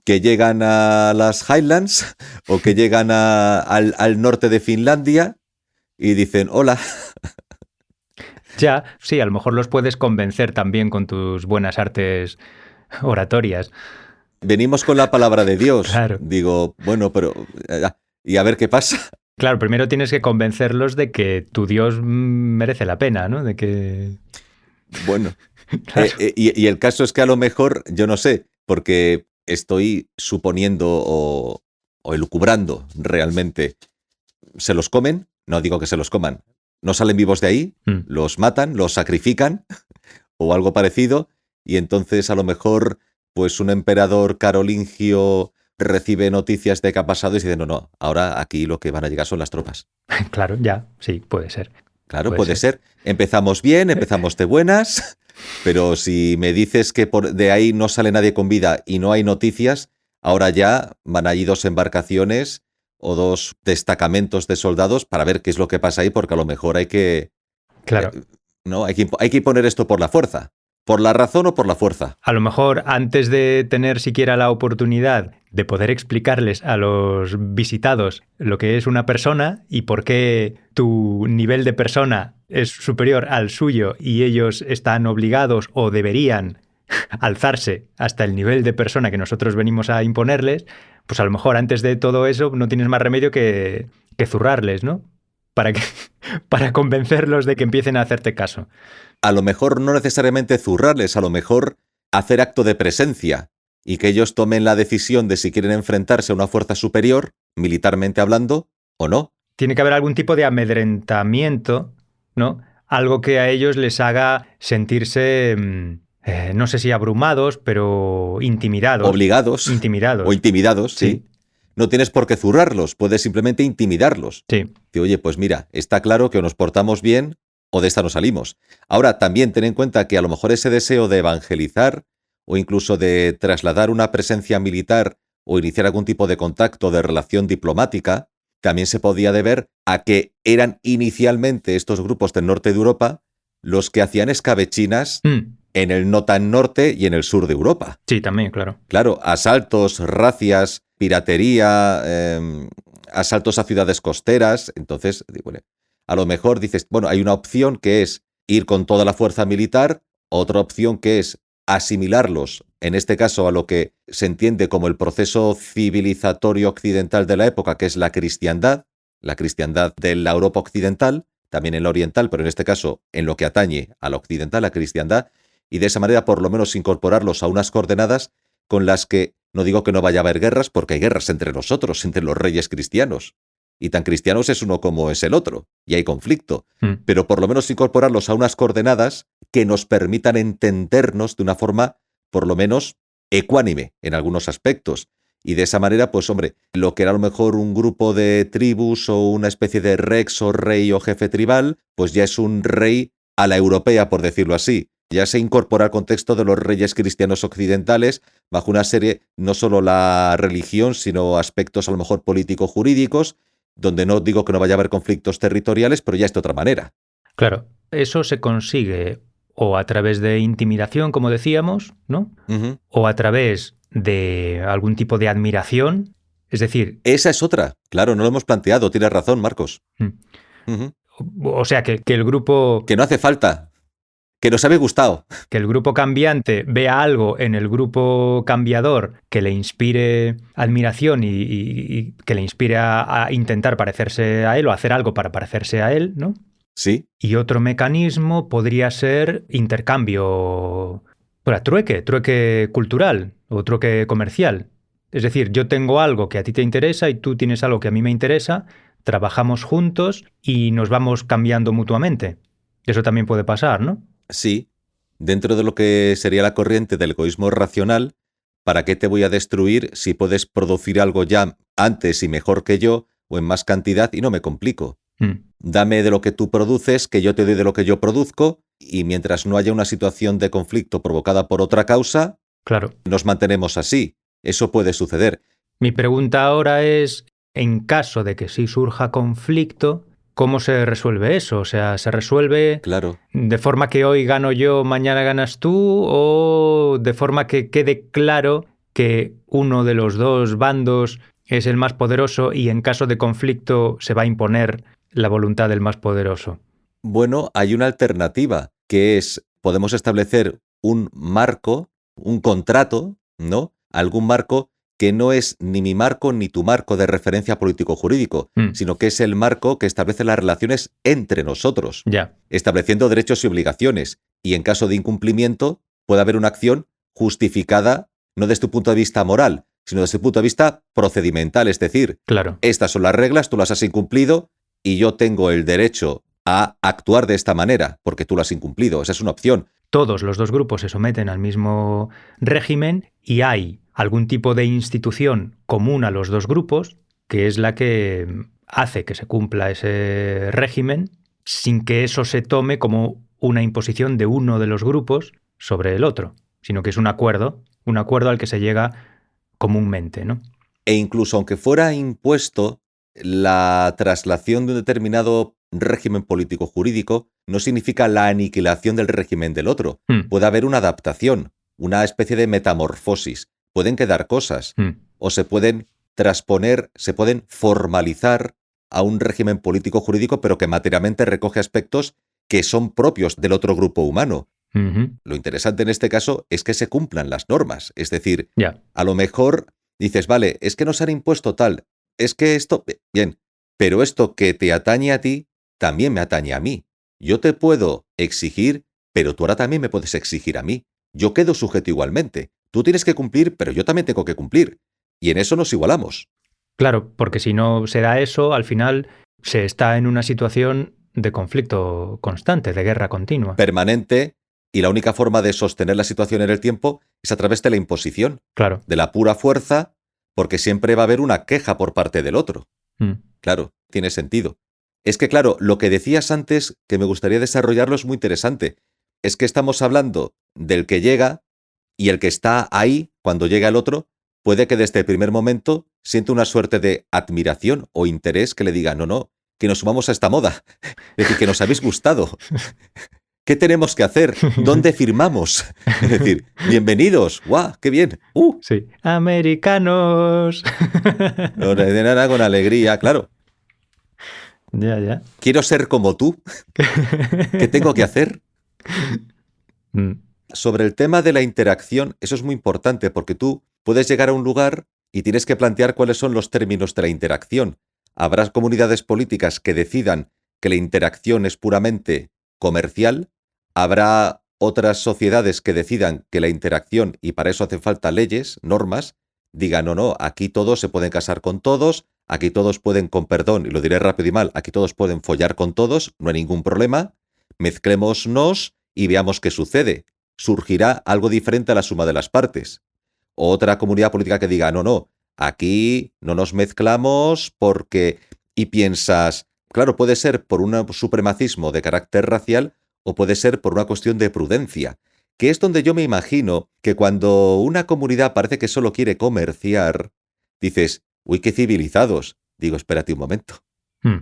que llegan a las Highlands o que llegan al norte de Finlandia y dicen, hola.
Ya, sí, a lo mejor los puedes convencer también con tus buenas artes oratorias.
Venimos con la palabra de Dios.
Claro.
Digo, bueno, pero... y a ver qué pasa.
Claro, primero tienes que convencerlos de que tu Dios merece la pena, ¿no? De que...
Bueno,
Claro.
y el caso es que a lo mejor, yo no sé, porque estoy suponiendo o elucubrando realmente, ¿se los comen? No digo que se los coman. No salen vivos de ahí, los matan, los sacrifican o algo parecido, y entonces a lo mejor pues un emperador carolingio recibe noticias de qué ha pasado y dice, no, ahora aquí lo que van a llegar son las tropas.
Claro, ya, sí, puede ser.
Claro, puede ser. Empezamos bien, empezamos de buenas, pero si me dices que de ahí no sale nadie con vida y no hay noticias, ahora ya van allí 2 embarcaciones o 2 destacamentos de soldados para ver qué es lo que pasa ahí, porque a lo mejor hay que...
Claro.
No, hay que imponer esto por la fuerza. ¿Por la razón o por la fuerza?
A lo mejor antes de tener siquiera la oportunidad de poder explicarles a los visitados lo que es una persona y por qué tu nivel de persona es superior al suyo y ellos están obligados o deberían alzarse hasta el nivel de persona que nosotros venimos a imponerles, pues a lo mejor antes de todo eso no tienes más remedio que zurrarles, ¿no? Para convencerlos de que empiecen a hacerte caso.
A lo mejor no necesariamente zurrarles, a lo mejor hacer acto de presencia y que ellos tomen la decisión de si quieren enfrentarse a una fuerza superior, militarmente hablando, o no.
Tiene que haber algún tipo de amedrentamiento, ¿no? Algo que a ellos les haga sentirse, no sé si abrumados, pero intimidados.
Obligados.
Intimidados.
O intimidados, sí. No tienes por qué zurrarlos, puedes simplemente intimidarlos.
Sí.
Que, oye, pues mira, está claro que o nos portamos bien o de esta no salimos. Ahora, también ten en cuenta que a lo mejor ese deseo de evangelizar o incluso de trasladar una presencia militar o iniciar algún tipo de contacto, de relación diplomática, también se podía deber a que eran inicialmente estos grupos del norte de Europa los que hacían escabechinas en el no tan norte y en el sur de Europa.
Sí, también, claro.
Claro, asaltos, racias, piratería, asaltos a ciudades costeras. Entonces, bueno, a lo mejor dices, bueno, hay una opción que es ir con toda la fuerza militar, otra opción que es asimilarlos, en este caso a lo que se entiende como el proceso civilizatorio occidental de la época, que es la cristiandad de la Europa occidental, también en la oriental, pero en este caso en lo que atañe a la occidental, la cristiandad, y de esa manera por lo menos incorporarlos a unas coordenadas con las que, no digo que no vaya a haber guerras, porque hay guerras entre nosotros, entre los reyes cristianos, y tan cristianos es uno como es el otro, y hay conflicto.
Mm.
Pero por lo menos incorporarlos a unas coordenadas que nos permitan entendernos de una forma, por lo menos, ecuánime en algunos aspectos. Y de esa manera, pues hombre, lo que era a lo mejor un grupo de tribus o una especie de rex o rey o jefe tribal, pues ya es un rey a la europea, por decirlo así. Ya se incorpora al contexto de los reyes cristianos occidentales, bajo una serie, no solo la religión, sino aspectos a lo mejor político-jurídicos, donde no digo que no vaya a haber conflictos territoriales, pero ya es de otra manera.
Claro, eso se consigue o a través de intimidación, como decíamos, ¿no?
Ujú.
O a través de algún tipo de admiración. Es decir,
Esa es otra. Claro, no lo hemos planteado. Tienes razón, Marcos. Ujú.
o sea, que el grupo
Que no hace falta. Que nos había gustado.
que el grupo cambiante vea algo en el grupo cambiador que le inspire admiración y que le inspire a intentar parecerse a él o hacer algo para parecerse a él, ¿no?
Sí.
Y otro mecanismo podría ser intercambio, bueno, trueque cultural o trueque comercial. Es decir, yo tengo algo que a ti te interesa y tú tienes algo que a mí me interesa, trabajamos juntos y nos vamos cambiando mutuamente. Eso también puede pasar, ¿no?
Sí. Dentro de lo que sería la corriente del egoísmo racional, ¿para qué te voy a destruir si puedes producir algo ya antes y mejor que yo o en más cantidad y no me complico? Dame de lo que tú produces, que yo te doy de lo que yo produzco, y mientras no haya una situación de conflicto provocada por otra causa,
Claro.
nos mantenemos así. Eso puede suceder.
Mi pregunta ahora es, en caso de que sí surja conflicto, ¿cómo se resuelve eso? O sea, ¿se resuelve
Claro.
de forma que hoy gano yo, mañana ganas tú, o de forma que quede claro que uno de los dos bandos es el más poderoso y en caso de conflicto se va a imponer la voluntad del más poderoso?
Bueno, hay una alternativa, que es, podemos establecer un marco, un contrato, ¿no? Algún marco que no es ni mi marco ni tu marco de referencia político-jurídico, sino que es el marco que establece las relaciones entre nosotros,
Ya.
estableciendo derechos y obligaciones. Y en caso de incumplimiento, puede haber una acción justificada, no desde tu punto de vista moral, sino desde tu punto de vista procedimental. Es decir,
Claro.
estas son las reglas, tú las has incumplido y yo tengo el derecho a actuar de esta manera porque tú lo has incumplido. Esa es una opción.
Todos los dos grupos se someten al mismo régimen y hay algún tipo de institución común a los dos grupos que es la que hace que se cumpla ese régimen sin que eso se tome como una imposición de uno de los grupos sobre el otro, sino que es un acuerdo al que se llega comúnmente, ¿no?
E incluso aunque fuera impuesto, la traslación de un determinado régimen político-jurídico no significa la aniquilación del régimen del otro. Puede haber una adaptación, una especie de metamorfosis. Pueden quedar cosas o se pueden transponer, se pueden formalizar a un régimen político-jurídico, pero que materialmente recoge aspectos que son propios del otro grupo humano. Lo interesante en este caso es que se cumplan las normas. Es decir, a lo mejor dices, vale, es que nos han impuesto tal, es que esto, bien, pero esto que te atañe a ti, también me atañe a mí. Yo te puedo exigir, pero tú ahora también me puedes exigir a mí. Yo quedo sujeto igualmente. Tú tienes que cumplir, pero yo también tengo que cumplir. Y en eso nos igualamos.
Claro, porque si no se da eso, al final se está en una situación de conflicto constante, de guerra continua.
Permanente, y la única forma de sostener la situación en el tiempo es a través de la imposición.
Claro.
De la pura fuerza, porque siempre va a haber una queja por parte del otro. Claro, tiene sentido. Es que, claro, lo que decías antes, que me gustaría desarrollarlo, es muy interesante. Es que estamos hablando del que llega y el que está ahí, cuando llega el otro, puede que desde el primer momento sienta una suerte de admiración o interés que le diga, no, que nos sumamos a esta moda. Es decir, que nos habéis gustado. ¿Qué tenemos que hacer? ¿Dónde firmamos? Es decir, bienvenidos. ¡Guau! ¡Qué bien!
Sí. ¡Americanos!
No, de nada, con alegría, claro.
Ya.
Quiero ser como tú. ¿Qué tengo que hacer? Sobre el tema de la interacción, eso es muy importante porque tú puedes llegar a un lugar y tienes que plantear cuáles son los términos de la interacción. Habrá comunidades políticas que decidan que la interacción es puramente comercial. Habrá otras sociedades que decidan que la interacción, y para eso hacen falta leyes, normas, digan, no, aquí todos se pueden casar con todos, aquí todos pueden, con perdón, y lo diré rápido y mal, aquí todos pueden follar con todos, no hay ningún problema, mezclémonos y veamos qué sucede. Surgirá algo diferente a la suma de las partes. Otra comunidad política que diga, no, aquí no nos mezclamos porque... Y piensas, claro, puede ser por un supremacismo de carácter racial o puede ser por una cuestión de prudencia, que es donde yo me imagino que cuando una comunidad parece que solo quiere comerciar, dices, uy, qué civilizados. Digo, espérate un momento.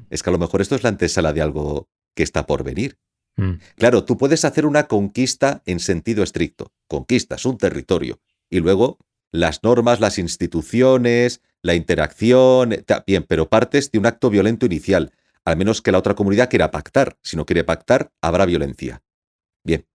Es que a lo mejor esto es la antesala de algo que está por venir. Claro, tú puedes hacer una conquista en sentido estricto. Conquistas un territorio y luego las normas, las instituciones, la interacción, bien, pero partes de un acto violento inicial, al menos que la otra comunidad quiera pactar. Si no quiere pactar, habrá violencia. Bien.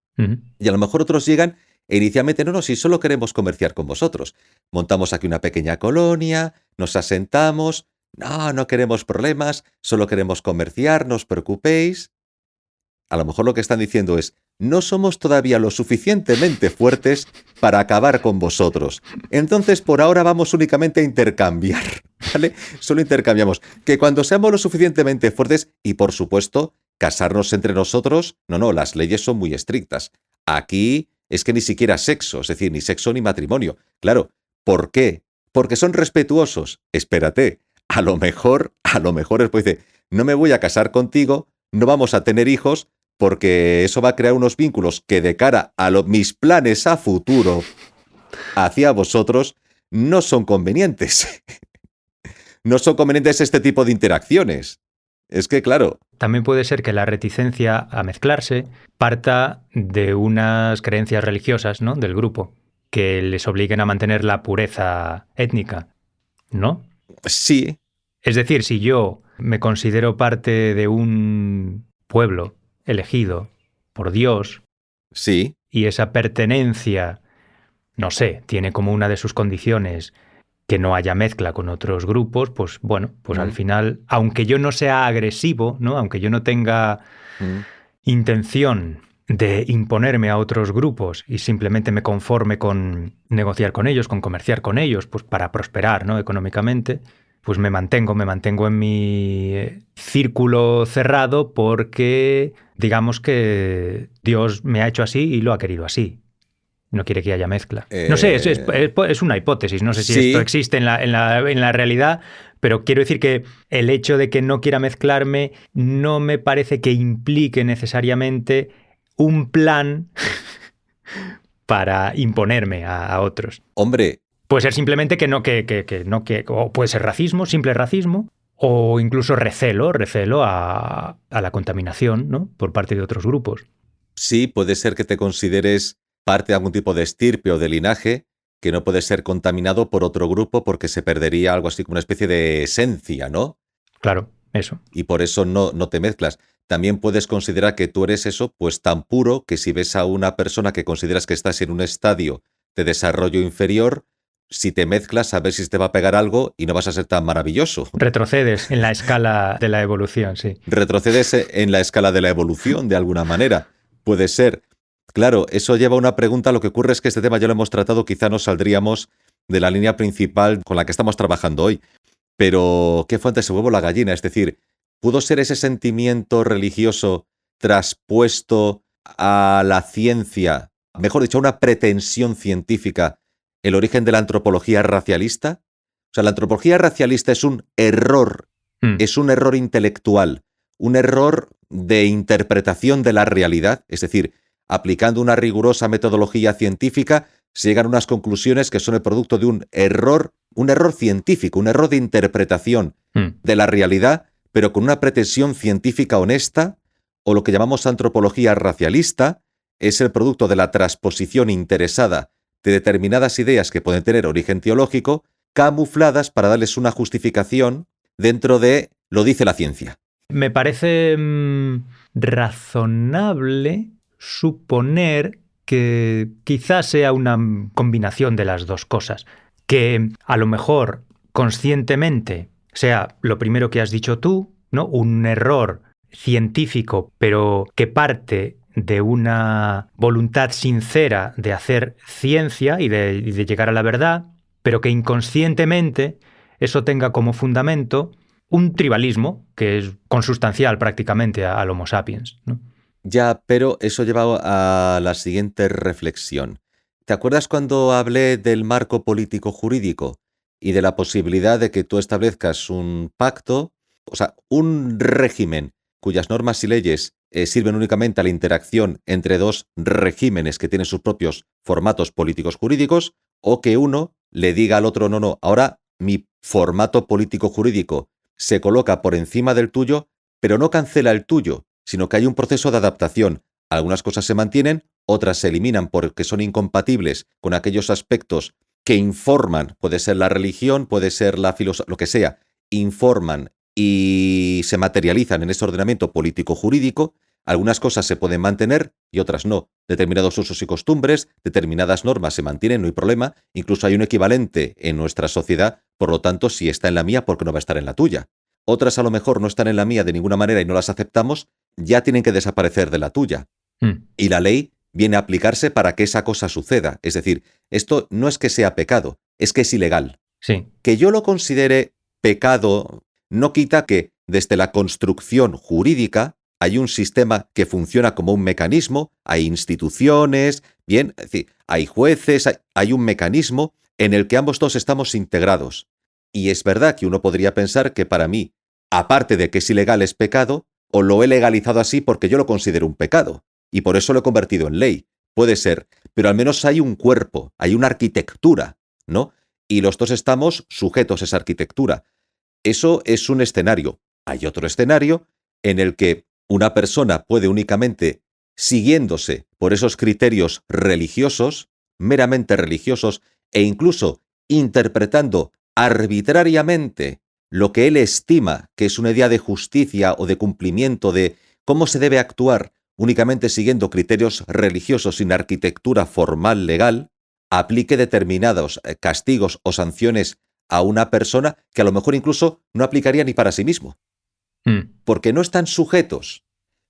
Y a lo mejor otros llegan e inicialmente, no, si solo queremos comerciar con vosotros. Montamos aquí una pequeña colonia, nos asentamos, no queremos problemas, solo queremos comerciar, no os preocupéis. A lo mejor lo que están diciendo es, no somos todavía lo suficientemente fuertes para acabar con vosotros. Entonces, por ahora vamos únicamente a intercambiar, ¿vale? Solo intercambiamos. Que cuando seamos lo suficientemente fuertes, y por supuesto, casarnos entre nosotros, no, las leyes son muy estrictas. Aquí es que ni siquiera sexo, es decir, ni sexo ni matrimonio. Claro, ¿por qué? Porque son respetuosos. Espérate, a lo mejor después dice, no me voy a casar contigo, no vamos a tener hijos, porque eso va a crear unos vínculos que de cara a mis planes a futuro hacia vosotros no son convenientes. No son convenientes este tipo de interacciones. Es que, claro...
También puede ser que la reticencia a mezclarse parta de unas creencias religiosas, ¿no?, del grupo, que les obliguen a mantener la pureza étnica, ¿no?
Sí.
Es decir, si yo me considero parte de un pueblo elegido por Dios,
sí,
y esa pertenencia, no sé, tiene como una de sus condiciones que no haya mezcla con otros grupos, pues bueno, pues al final, aunque yo no sea agresivo, ¿no?, aunque yo no tenga intención de imponerme a otros grupos y simplemente me conforme con negociar con ellos, con comerciar con ellos, pues para prosperar, ¿no?, económicamente, pues me mantengo en mi círculo cerrado porque digamos que Dios me ha hecho así y lo ha querido así. No quiere que haya mezcla. No sé, es una hipótesis. No sé si esto existe en la realidad, pero quiero decir que el hecho de que no quiera mezclarme no me parece que implique necesariamente un plan para imponerme a otros.
Hombre...
Puede ser simplemente o puede ser racismo, simple racismo, o incluso recelo a la contaminación, ¿no?, por parte de otros grupos.
Sí, puede ser que te consideres parte de algún tipo de estirpe o de linaje que no puede ser contaminado por otro grupo porque se perdería algo así como una especie de esencia, ¿no?
Claro, eso.
Y por eso no te mezclas. También puedes considerar que tú eres eso, pues tan puro que si ves a una persona que consideras que estás en un estadio de desarrollo inferior, si te mezclas, a ver si te va a pegar algo y no vas a ser tan maravilloso.
Retrocedes en la escala de la evolución, sí.
Retrocedes en la escala de la evolución, de alguna manera. Puede ser. Claro, eso lleva a una pregunta. Lo que ocurre es que este tema ya lo hemos tratado, quizá no saldríamos de la línea principal con la que estamos trabajando hoy. Pero, ¿qué fue antes el huevo o la gallina? Es decir, ¿pudo ser ese sentimiento religioso traspuesto a la ciencia, mejor dicho, a una pretensión científica, el origen de la antropología racialista? O sea, la antropología racialista es un error, es un error intelectual, un error de interpretación de la realidad, es decir, aplicando una rigurosa metodología científica, se llegan a unas conclusiones que son el producto de un error científico, un error de interpretación de la realidad, pero con una pretensión científica honesta, o lo que llamamos antropología racialista, es el producto de la transposición interesada de determinadas ideas que pueden tener origen teológico, camufladas para darles una justificación dentro de lo dice la ciencia.
Me parece razonable suponer que quizás sea una combinación de las dos cosas, que a lo mejor conscientemente sea lo primero que has dicho tú, ¿no?, un error científico, pero que parte de una voluntad sincera de hacer ciencia y de llegar a la verdad, pero que inconscientemente eso tenga como fundamento un tribalismo que es consustancial prácticamente al Homo sapiens, ¿no?
Ya, pero eso lleva a la siguiente reflexión. ¿Te acuerdas cuando hablé del marco político jurídico y de la posibilidad de que tú establezcas un pacto, o sea, un régimen cuyas normas y leyes sirven únicamente a la interacción entre dos regímenes que tienen sus propios formatos políticos jurídicos, o que uno le diga al otro, no, ahora mi formato político jurídico se coloca por encima del tuyo, pero no cancela el tuyo, sino que hay un proceso de adaptación. Algunas cosas se mantienen, otras se eliminan porque son incompatibles con aquellos aspectos que informan, puede ser la religión, puede ser la filosofía, lo que sea, informan y se materializan en ese ordenamiento político-jurídico. Algunas cosas se pueden mantener y otras no. Determinados usos y costumbres, determinadas normas se mantienen, no hay problema. Incluso hay un equivalente en nuestra sociedad, por lo tanto, si está en la mía, ¿por qué no va a estar en la tuya? Otras a lo mejor no están en la mía de ninguna manera y no las aceptamos, ya tienen que desaparecer de la tuya. Y la ley viene a aplicarse para que esa cosa suceda. Es decir, esto no es que sea pecado, es que es ilegal.
Sí.
Que yo lo considere pecado no quita que desde la construcción jurídica hay un sistema que funciona como un mecanismo, hay instituciones, bien, es decir, hay jueces, hay un mecanismo en el que ambos dos estamos integrados. Y es verdad que uno podría pensar que para mí, aparte de que es ilegal, es pecado, o lo he legalizado así porque yo lo considero un pecado, y por eso lo he convertido en ley. Puede ser, pero al menos hay un cuerpo, hay una arquitectura, ¿no? Y los dos estamos sujetos a esa arquitectura. Eso es un escenario. Hay otro escenario en el que una persona puede únicamente, siguiéndose por esos criterios religiosos, meramente religiosos, e incluso interpretando arbitrariamente lo que él estima que es una idea de justicia o de cumplimiento de cómo se debe actuar únicamente siguiendo criterios religiosos sin arquitectura formal legal, aplique determinados castigos o sanciones a una persona que a lo mejor incluso no aplicaría ni para sí mismo. Porque no están sujetos.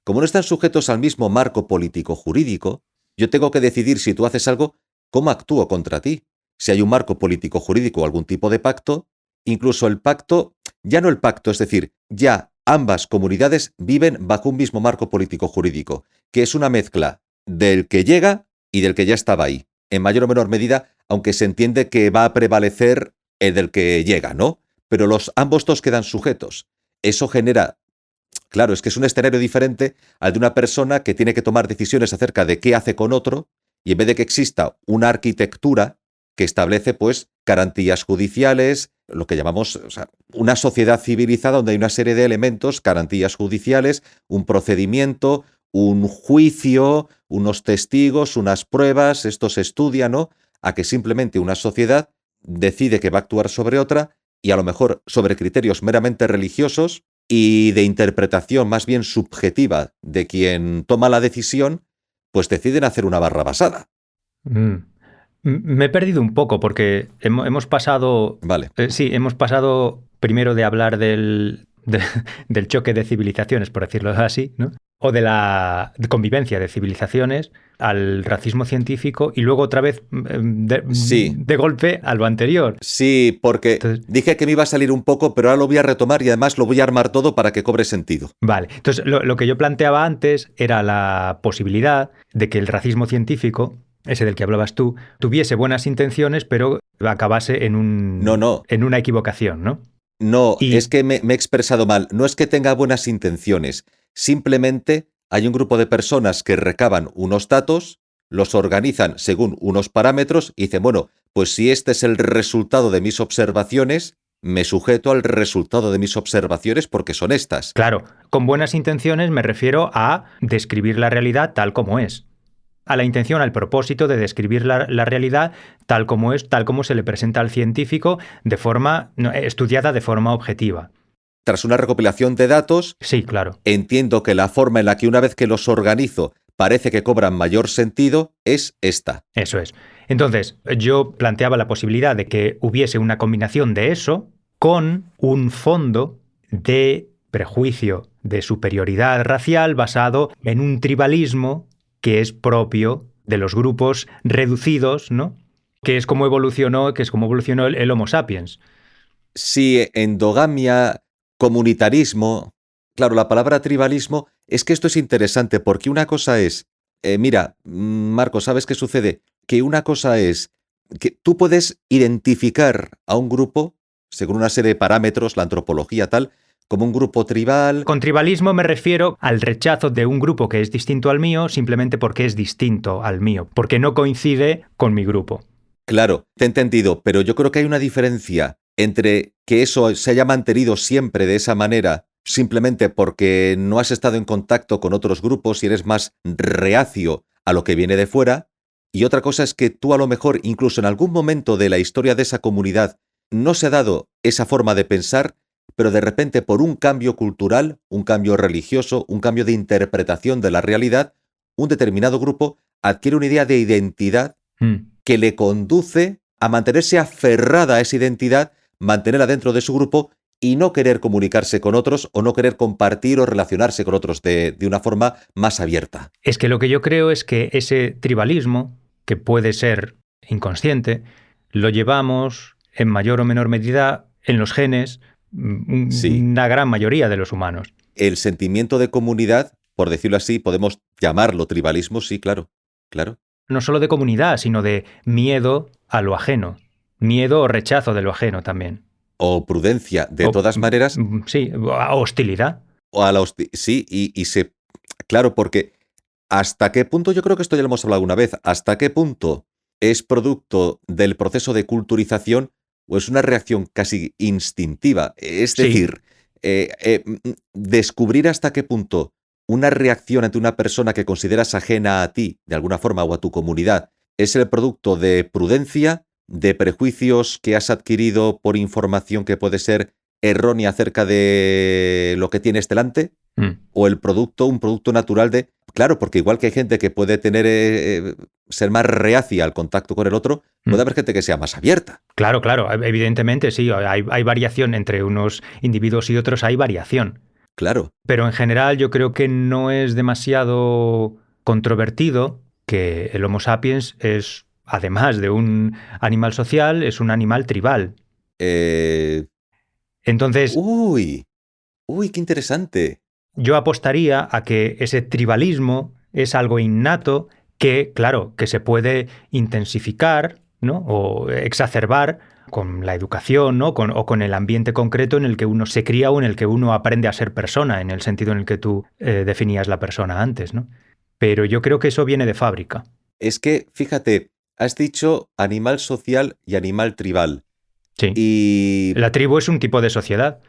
Como no están sujetos al mismo marco político-jurídico, yo tengo que decidir si tú haces algo, cómo actúo contra ti. Si hay un marco político-jurídico o algún tipo de pacto, incluso el pacto, ya no el pacto, es decir, ya ambas comunidades viven bajo un mismo marco político-jurídico, que es una mezcla del que llega y del que ya estaba ahí. En mayor o menor medida, aunque se entiende que va a prevalecer el del que llega, ¿no? Pero ambos dos quedan sujetos. Eso genera, claro, es que es un escenario diferente al de una persona que tiene que tomar decisiones acerca de qué hace con otro, y en vez de que exista una arquitectura que establece, pues, garantías judiciales, lo que llamamos, o sea, una sociedad civilizada donde hay una serie de elementos, garantías judiciales, un procedimiento, un juicio, unos testigos, unas pruebas, esto se estudia, ¿no? A que simplemente una sociedad decide que va a actuar sobre otra y a lo mejor sobre criterios meramente religiosos y de interpretación más bien subjetiva de quien toma la decisión, pues deciden hacer una barra basada.
Me he perdido un poco porque hemos pasado...
Vale.
Sí, hemos pasado primero de hablar del choque de civilizaciones, por decirlo así, ¿no? O de la convivencia de civilizaciones al racismo científico y luego otra vez de golpe a lo anterior.
Sí, porque entonces, dije que me iba a salir un poco, pero ahora lo voy a retomar y además lo voy a armar todo para que cobre sentido.
Vale, entonces lo que yo planteaba antes era la posibilidad de que el racismo científico, ese del que hablabas tú, tuviese buenas intenciones, pero acabase en una equivocación, ¿no?
No, es que me he expresado mal. No es que tenga buenas intenciones. Simplemente hay un grupo de personas que recaban unos datos, los organizan según unos parámetros y dicen, bueno, pues si este es el resultado de mis observaciones, me sujeto al resultado de mis observaciones porque son estas.
Claro, con buenas intenciones me refiero a describir la realidad tal como es. A la intención, al propósito de describir la realidad tal como es, tal como se le presenta al científico de forma estudiada de forma objetiva.
Tras una recopilación de datos,
sí, claro,
entiendo que la forma en la que una vez que los organizo parece que cobran mayor sentido es esta.
Eso es. Entonces, yo planteaba la posibilidad de que hubiese una combinación de eso con un fondo de prejuicio de superioridad racial basado en un tribalismo que es propio de los grupos reducidos, ¿no? Que es como evolucionó el Homo sapiens.
Sí, endogamia, comunitarismo. Claro, la palabra tribalismo es que esto es interesante porque una cosa es, mira, Marco, ¿sabes qué sucede? Que una cosa es que tú puedes identificar a un grupo, según una serie de parámetros, la antropología tal, como un grupo tribal.
Con tribalismo me refiero al rechazo de un grupo que es distinto al mío simplemente porque es distinto al mío, porque no coincide con mi grupo.
Claro, te he entendido, pero yo creo que hay una diferencia entre que eso se haya mantenido siempre de esa manera, simplemente porque no has estado en contacto con otros grupos y eres más reacio a lo que viene de fuera, y otra cosa es que tú a lo mejor, incluso en algún momento de la historia de esa comunidad, no se ha dado esa forma de pensar, pero de repente por un cambio cultural, un cambio religioso, un cambio de interpretación de la realidad, un determinado grupo adquiere una idea de identidad que le conduce a mantenerse aferrada a esa identidad, mantenerla dentro de su grupo y no querer comunicarse con otros o no querer compartir o relacionarse con otros de una forma más abierta.
Es que lo que yo creo es que ese tribalismo, que puede ser inconsciente, lo llevamos en mayor o menor medida en los genes,
Sí.
una gran mayoría de los humanos.
El sentimiento de comunidad, por decirlo así, podemos llamarlo tribalismo, sí, claro, claro.
No solo de comunidad, sino de miedo a lo ajeno. Miedo o rechazo de lo ajeno también.
O prudencia, de todas maneras.
Sí, hostilidad.
O a la sí, y se. Claro, porque ¿hasta qué punto? Yo creo que esto ya lo hemos hablado alguna vez. ¿Hasta qué punto es producto del proceso de culturización o es una reacción casi instintiva? Es decir, descubrir hasta qué punto una reacción ante una persona que consideras ajena a ti, de alguna forma, o a tu comunidad, es el producto de prudencia, de prejuicios que has adquirido por información que puede ser errónea acerca de lo que tienes delante, o un producto natural de. Claro, porque igual que hay gente que puede tener ser más reacia al contacto con el otro, puede haber gente que sea más abierta.
Claro, evidentemente sí, hay variación entre unos individuos y otros, hay variación.
Claro.
Pero en general yo creo que no es demasiado controvertido que el Homo sapiens es, además de un animal social, es un animal tribal. Entonces,
Uy, qué interesante.
yo apostaría a que ese tribalismo es algo innato que, claro, que se puede intensificar, ¿no? O exacerbar con la educación, ¿no? O con el ambiente concreto en el que uno se cría o en el que uno aprende a ser persona, en el sentido en el que tú definías la persona antes, ¿no? Pero yo creo que eso viene de fábrica.
Es que, fíjate, has dicho animal social y animal tribal.
Sí.
Y
la tribu es un tipo de sociedad.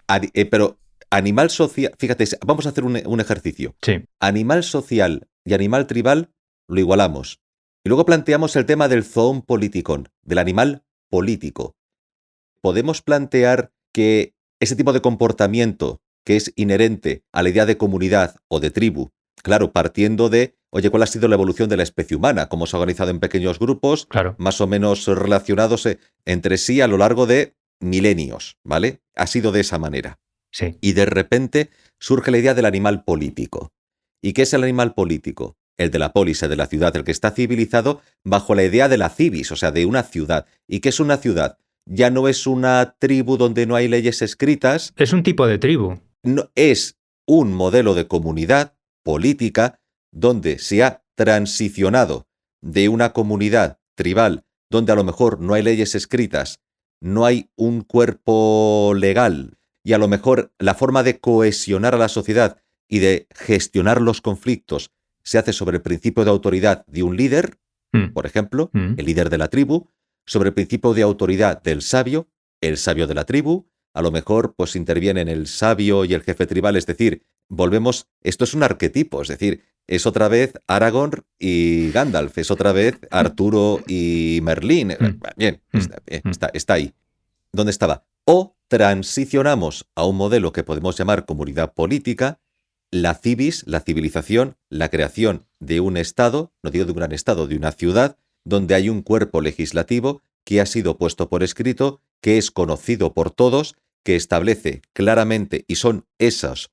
Pero animal social, fíjate, vamos a hacer un ejercicio.
Sí.
Animal social y animal tribal lo igualamos. Y luego planteamos el tema del zoon politikon, del animal político. Podemos plantear que ese tipo de comportamiento que es inherente a la idea de comunidad o de tribu, claro, partiendo de, oye, ¿cuál ha sido la evolución de la especie humana? ¿Cómo se ha organizado en pequeños grupos,
claro,
más o menos relacionados entre sí a lo largo de milenios, ¿vale? Ha sido de esa manera.
Sí.
Y de repente surge la idea del animal político. ¿Y qué es el animal político? El de la polis, el de la ciudad, el que está civilizado bajo la idea de la civis, o sea, de una ciudad. ¿Y qué es una ciudad? Ya no es una tribu donde no hay leyes escritas.
Es un tipo de tribu.
No, es un modelo de comunidad política donde se ha transicionado de una comunidad tribal donde a lo mejor no hay leyes escritas, no hay un cuerpo legal y a lo mejor la forma de cohesionar a la sociedad y de gestionar los conflictos se hace sobre el principio de autoridad de un líder, por ejemplo, el líder de la tribu, sobre el principio de autoridad del sabio, el sabio de la tribu. A lo mejor pues intervienen el sabio y el jefe tribal, es decir, esto es un arquetipo, es decir, es otra vez Aragorn y Gandalf, es otra vez Arturo y Merlín. Bien, está ahí. ¿Dónde estaba? O transicionamos a un modelo que podemos llamar comunidad política, la civis, la civilización, la creación de un estado, no digo de un gran estado, de una ciudad, donde hay un cuerpo legislativo que ha sido puesto por escrito, que es conocido por todos, que establece claramente, y son esos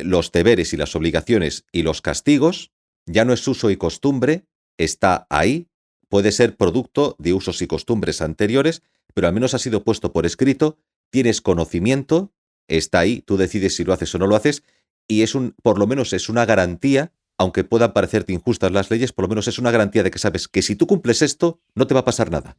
los deberes y las obligaciones y los castigos, ya no es uso y costumbre, está ahí, puede ser producto de usos y costumbres anteriores, pero al menos ha sido puesto por escrito tienes conocimiento, está ahí, tú decides si lo haces o no lo haces, y por lo menos es una garantía, aunque puedan parecerte injustas las leyes, por lo menos es una garantía de que sabes que si tú cumples esto, no te va a pasar nada.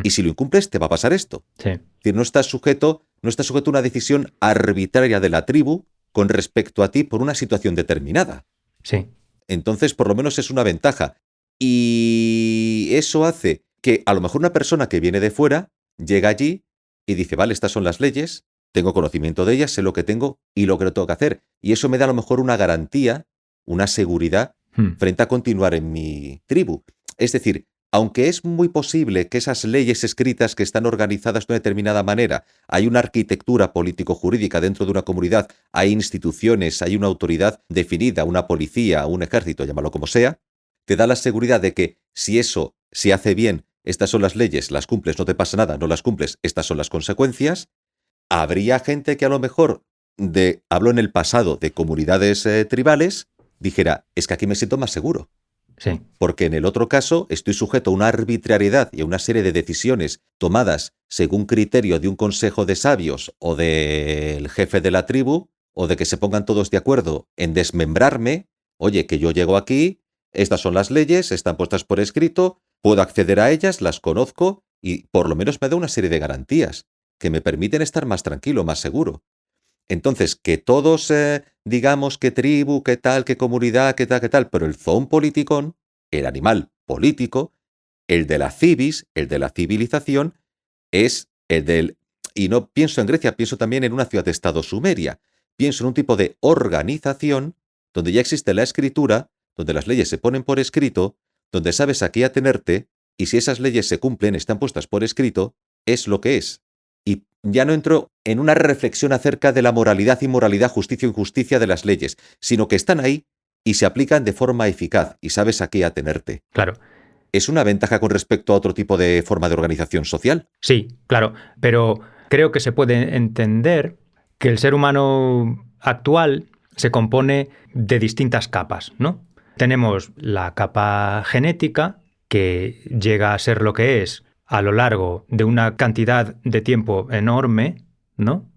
Y si lo incumples, te va a pasar esto.
Sí.
Es decir, no estás sujeto a una decisión arbitraria de la tribu con respecto a ti por una situación determinada.
Sí.
Entonces, por lo menos es una ventaja. Y eso hace que a lo mejor una persona que viene de fuera llega allí y dice, vale, estas son las leyes, tengo conocimiento de ellas, sé lo que tengo y lo que no tengo que hacer. Y eso me da a lo mejor una garantía, una seguridad frente a continuar en mi tribu. Es decir, aunque es muy posible que esas leyes escritas que están organizadas de una determinada manera, hay una arquitectura político-jurídica dentro de una comunidad, hay instituciones, hay una autoridad definida, una policía, un ejército, llámalo como sea, te da la seguridad de que si eso se hace bien, estas son las leyes, las cumples, no te pasa nada, no las cumples, estas son las consecuencias. Habría gente que a lo mejor, hablo en el pasado de comunidades tribales, dijera, es que aquí me siento más seguro.
Sí.
Porque en el otro caso estoy sujeto a una arbitrariedad y a una serie de decisiones tomadas según criterio de un consejo de sabios o del jefe de la tribu, o de que se pongan todos de acuerdo en desmembrarme. Oye, que yo llego aquí, estas son las leyes, están puestas por escrito, puedo acceder a ellas, las conozco y por lo menos me da una serie de garantías que me permiten estar más tranquilo, más seguro. Entonces, que todos digamos qué tribu, qué tal, qué comunidad, qué tal, pero el zoon politicón, el animal político, el de la civis, el de la civilización, es el del... Y no pienso en Grecia, pienso también en una ciudad-estado sumeria. Pienso en un tipo de organización donde ya existe la escritura, donde las leyes se ponen por escrito, donde sabes a qué atenerte, y si esas leyes se cumplen, están puestas por escrito, es lo que es. Y ya no entro en una reflexión acerca de la moralidad, inmoralidad, justicia o injusticia de las leyes, sino que están ahí y se aplican de forma eficaz y sabes a qué atenerte.
Claro.
¿Es una ventaja con respecto a otro tipo de forma de organización social?
Sí, claro, pero creo que se puede entender que el ser humano actual se compone de distintas capas, ¿no? Tenemos la capa genética, que llega a ser lo que es a lo largo de una cantidad de tiempo enorme, ¿no?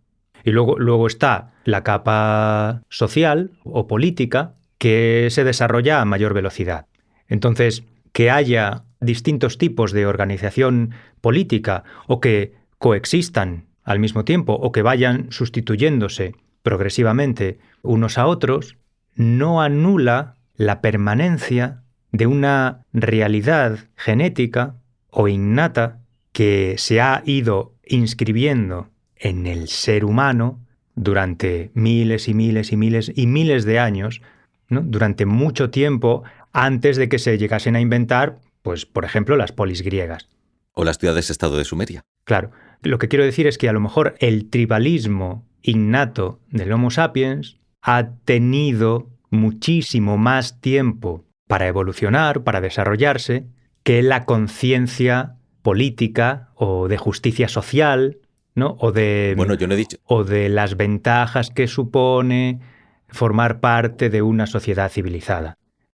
Y luego está la capa social o política, que se desarrolla a mayor velocidad. Entonces, que haya distintos tipos de organización política o que coexistan al mismo tiempo o que vayan sustituyéndose progresivamente unos a otros, no anula la permanencia de una realidad genética o innata que se ha ido inscribiendo en el ser humano durante miles y miles y miles y miles de años, ¿no? Durante mucho tiempo antes de que se llegasen a inventar, pues, por ejemplo, las polis griegas.
O las ciudades-estado de Sumeria.
Claro. Lo que quiero decir es que a lo mejor el tribalismo innato del Homo sapiens ha tenido muchísimo más tiempo para evolucionar, para desarrollarse, que la conciencia política o de justicia social, ¿no?
Bueno, yo no he dicho...
O de las ventajas que supone formar parte de una sociedad civilizada.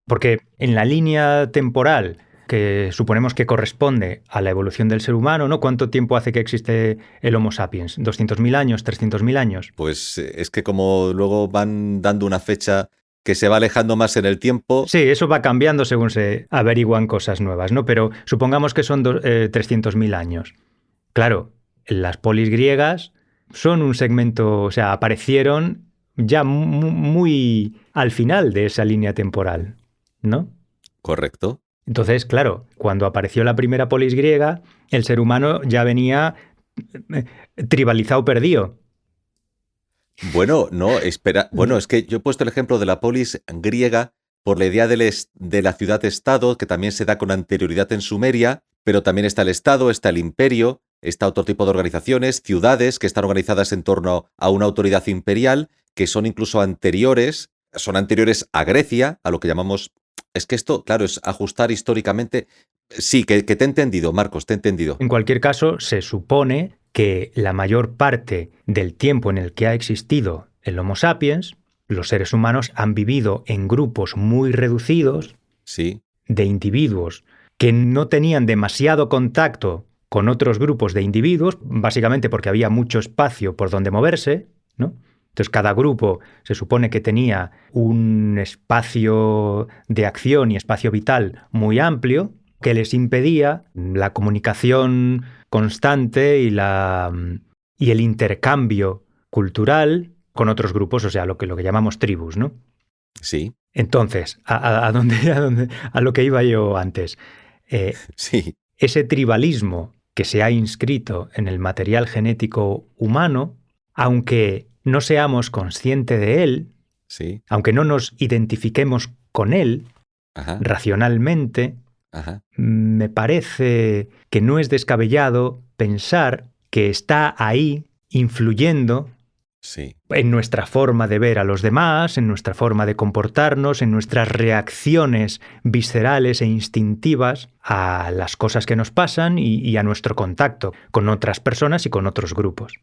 Porque en la línea temporal que suponemos que corresponde a la evolución del ser humano, ¿no? ¿Cuánto tiempo hace que existe el Homo sapiens? ¿200.000 años? ¿300.000 años?
Pues es que como luego van dando una fecha que se va alejando más en el tiempo...
Sí, eso va cambiando según se averiguan cosas nuevas, ¿no? Pero supongamos que son 300.000 años. Claro, las polis griegas son un segmento, o sea, aparecieron ya muy al final de esa línea temporal, ¿no?
Correcto.
Entonces, claro, cuando apareció la primera polis griega, el ser humano ya venía tribalizado perdido.
Bueno, no, espera. Bueno, es que yo he puesto el ejemplo de la polis griega por la idea de la ciudad-estado, que también se da con anterioridad en Sumeria, pero también está el Estado, está el imperio, está otro tipo de organizaciones, ciudades que están organizadas en torno a una autoridad imperial, que son incluso anteriores, son anteriores a Grecia, a lo que llamamos... Es que esto, claro, es ajustar históricamente... Sí, que te he entendido, Marcos, te he entendido.
En cualquier caso, se supone que la mayor parte del tiempo en el que ha existido el Homo sapiens, los seres humanos han vivido en grupos muy reducidos,
sí,
de individuos que no tenían demasiado contacto con otros grupos de individuos, básicamente porque había mucho espacio por donde moverse, ¿no? Entonces, cada grupo se supone que tenía un espacio de acción y espacio vital muy amplio que les impedía la comunicación constante y el intercambio cultural con otros grupos, o sea, lo que llamamos tribus, ¿no?
Sí,
Entonces, a lo que iba yo antes.
sí,
Ese tribalismo que se ha inscrito en el material genético humano, aunque no seamos conscientes de él,
sí,
aunque no nos identifiquemos con él
ajá,
racionalmente,
ajá,
me parece que no es descabellado pensar que está ahí influyendo
sí,
en nuestra forma de ver a los demás, en nuestra forma de comportarnos, en nuestras reacciones viscerales e instintivas a las cosas que nos pasan y a nuestro contacto con otras personas y con otros grupos.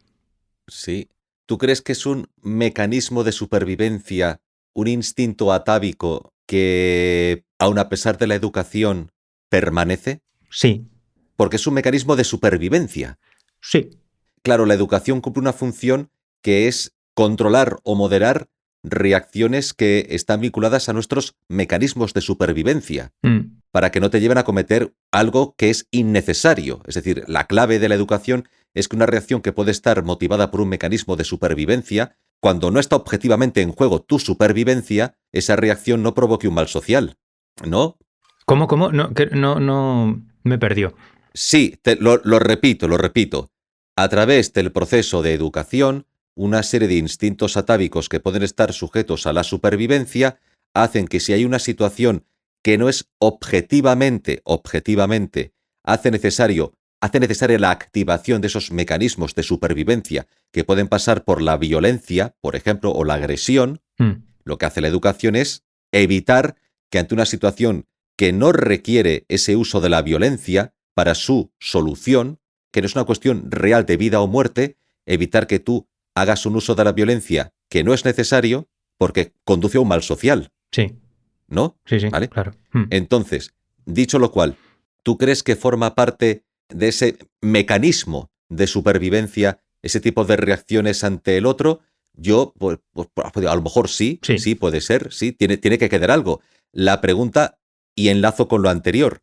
sí. ¿Tú crees que es un mecanismo de supervivencia, un instinto atávico que, aun a pesar de la educación, permanece?
Sí,
Porque es un mecanismo de supervivencia.
sí.
Claro, la educación cumple una función que es controlar o moderar reacciones que están vinculadas a nuestros mecanismos de supervivencia, para que no te lleven a cometer algo que es innecesario. Es decir, la clave de la educación es que una reacción que puede estar motivada por un mecanismo de supervivencia, cuando no está objetivamente en juego tu supervivencia, esa reacción no provoque un mal social, ¿no?
¿Cómo? No me perdió.
Sí, lo repito. A través del proceso de educación, una serie de instintos atávicos que pueden estar sujetos a la supervivencia hacen que si hay una situación que no es objetivamente, hace necesaria la activación de esos mecanismos de supervivencia que pueden pasar por la violencia, por ejemplo, o la agresión. Lo que hace la educación es evitar que ante una situación que no requiere ese uso de la violencia para su solución, que no es una cuestión real de vida o muerte, evitar que tú hagas un uso de la violencia que no es necesario porque conduce a un mal social,
Sí,
¿no?
sí,
¿Vale?
claro.
Entonces, dicho lo cual, ¿tú crees que forma parte de ese mecanismo de supervivencia ese tipo de reacciones ante el otro? Yo, pues, a lo mejor sí, puede ser, sí, tiene que quedar algo. La pregunta, y enlazo con lo anterior,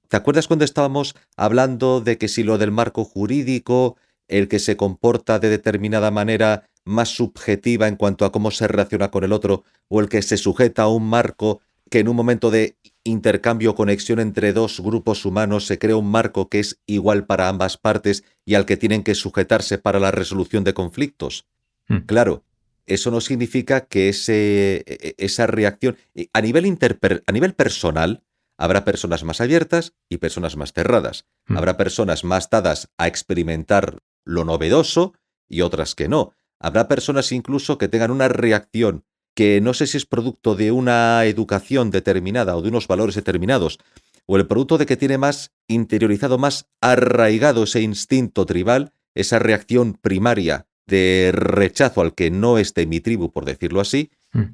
¿te acuerdas cuando estábamos hablando de que si lo del marco jurídico, el que se comporta de determinada manera más subjetiva en cuanto a cómo se relaciona con el otro, o el que se sujeta a un marco que en un momento de intercambio o conexión entre dos grupos humanos se crea un marco que es igual para ambas partes y al que tienen que sujetarse para la resolución de conflictos? Claro, eso no significa que esa reacción... A nivel personal, habrá personas más abiertas y personas más cerradas. Habrá personas más dadas a experimentar lo novedoso y otras que no. Habrá personas incluso que tengan una reacción que no sé si es producto de una educación determinada o de unos valores determinados, o el producto de que tiene más interiorizado, más arraigado ese instinto tribal, esa reacción primaria de rechazo al que no es de mi tribu, por decirlo así.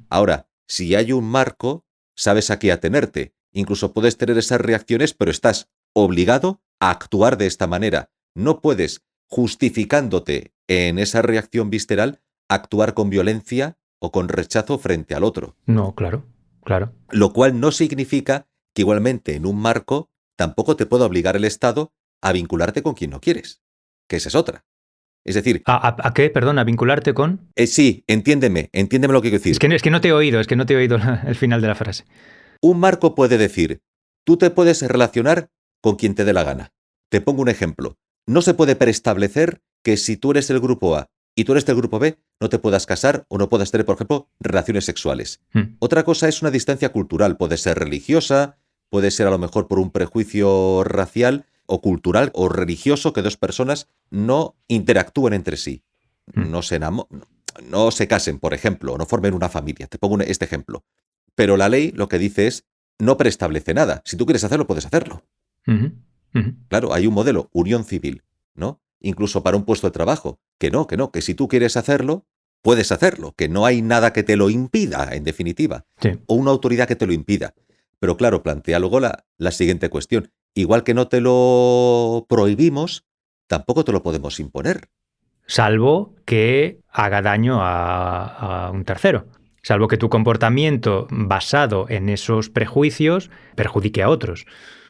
Ahora, si hay un marco, sabes a qué atenerte. Incluso puedes tener esas reacciones, pero estás obligado a actuar de esta manera. No puedes, justificándote en esa reacción visceral, actuar con violencia o con rechazo frente al otro.
No, claro.
Lo cual no significa que igualmente en un marco tampoco te pueda obligar el Estado a vincularte con quien no quieres, que esa es otra. Es decir...
¿A qué? Perdón, ¿a vincularte con?
Sí, entiéndeme lo que quiero decir.
Es que no te he oído, el final de la frase.
Un marco puede decir, tú te puedes relacionar con quien te dé la gana. Te pongo un ejemplo. No se puede preestablecer que si tú eres del grupo A y tú eres del grupo B, no te puedas casar o no puedas tener, por ejemplo, relaciones sexuales. Otra cosa es una distancia cultural. Puede ser religiosa, puede ser a lo mejor por un prejuicio racial o cultural o religioso que dos personas no interactúen entre sí. No se casen, por ejemplo, o no formen una familia. Te pongo este ejemplo. Pero la ley lo que dice es, no preestablece nada. Si tú quieres hacerlo, puedes hacerlo. Claro, hay un modelo, unión civil, ¿no? Incluso para un puesto de trabajo. Que que si tú quieres hacerlo, puedes hacerlo. Que no hay nada que te lo impida, en definitiva.
Sí.
O una autoridad que te lo impida. Pero claro, plantea luego la siguiente cuestión. igual que no te lo prohibimos, tampoco te lo podemos imponer.
Salvo que haga daño a un tercero. Salvo que tu comportamiento basado en esos prejuicios perjudique a otros.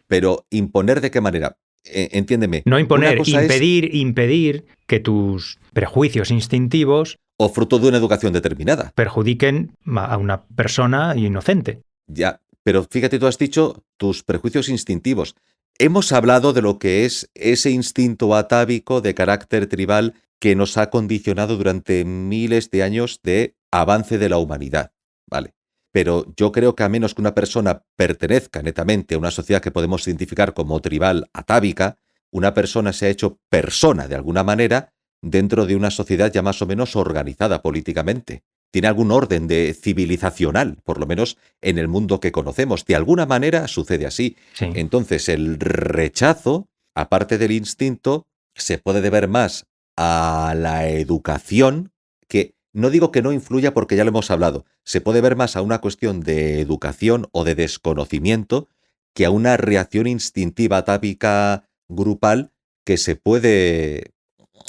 Pero ¿imponer de qué manera? Entiéndeme.
No imponer,
Una cosa es,
impedir que tus prejuicios instintivos
o fruto de una educación determinada.
perjudiquen a una persona inocente.
Ya, pero fíjate, tú has dicho tus prejuicios instintivos. Hemos hablado de lo que es ese instinto atávico de carácter tribal que nos ha condicionado durante miles de años de avance de la humanidad, ¿vale? Pero yo creo que a menos que una persona pertenezca netamente a una sociedad que podemos identificar como tribal atávica, una persona se ha hecho persona de alguna manera dentro de una sociedad ya más o menos organizada políticamente. Tiene algún orden civilizacional, por lo menos en el mundo que conocemos. De alguna manera sucede así.
Sí.
Entonces el rechazo, aparte del instinto, se puede deber más a la educación, que no digo que no influya porque ya lo hemos hablado, se puede ver más a una cuestión de educación o de desconocimiento que a una reacción instintiva atávica grupal que se puede,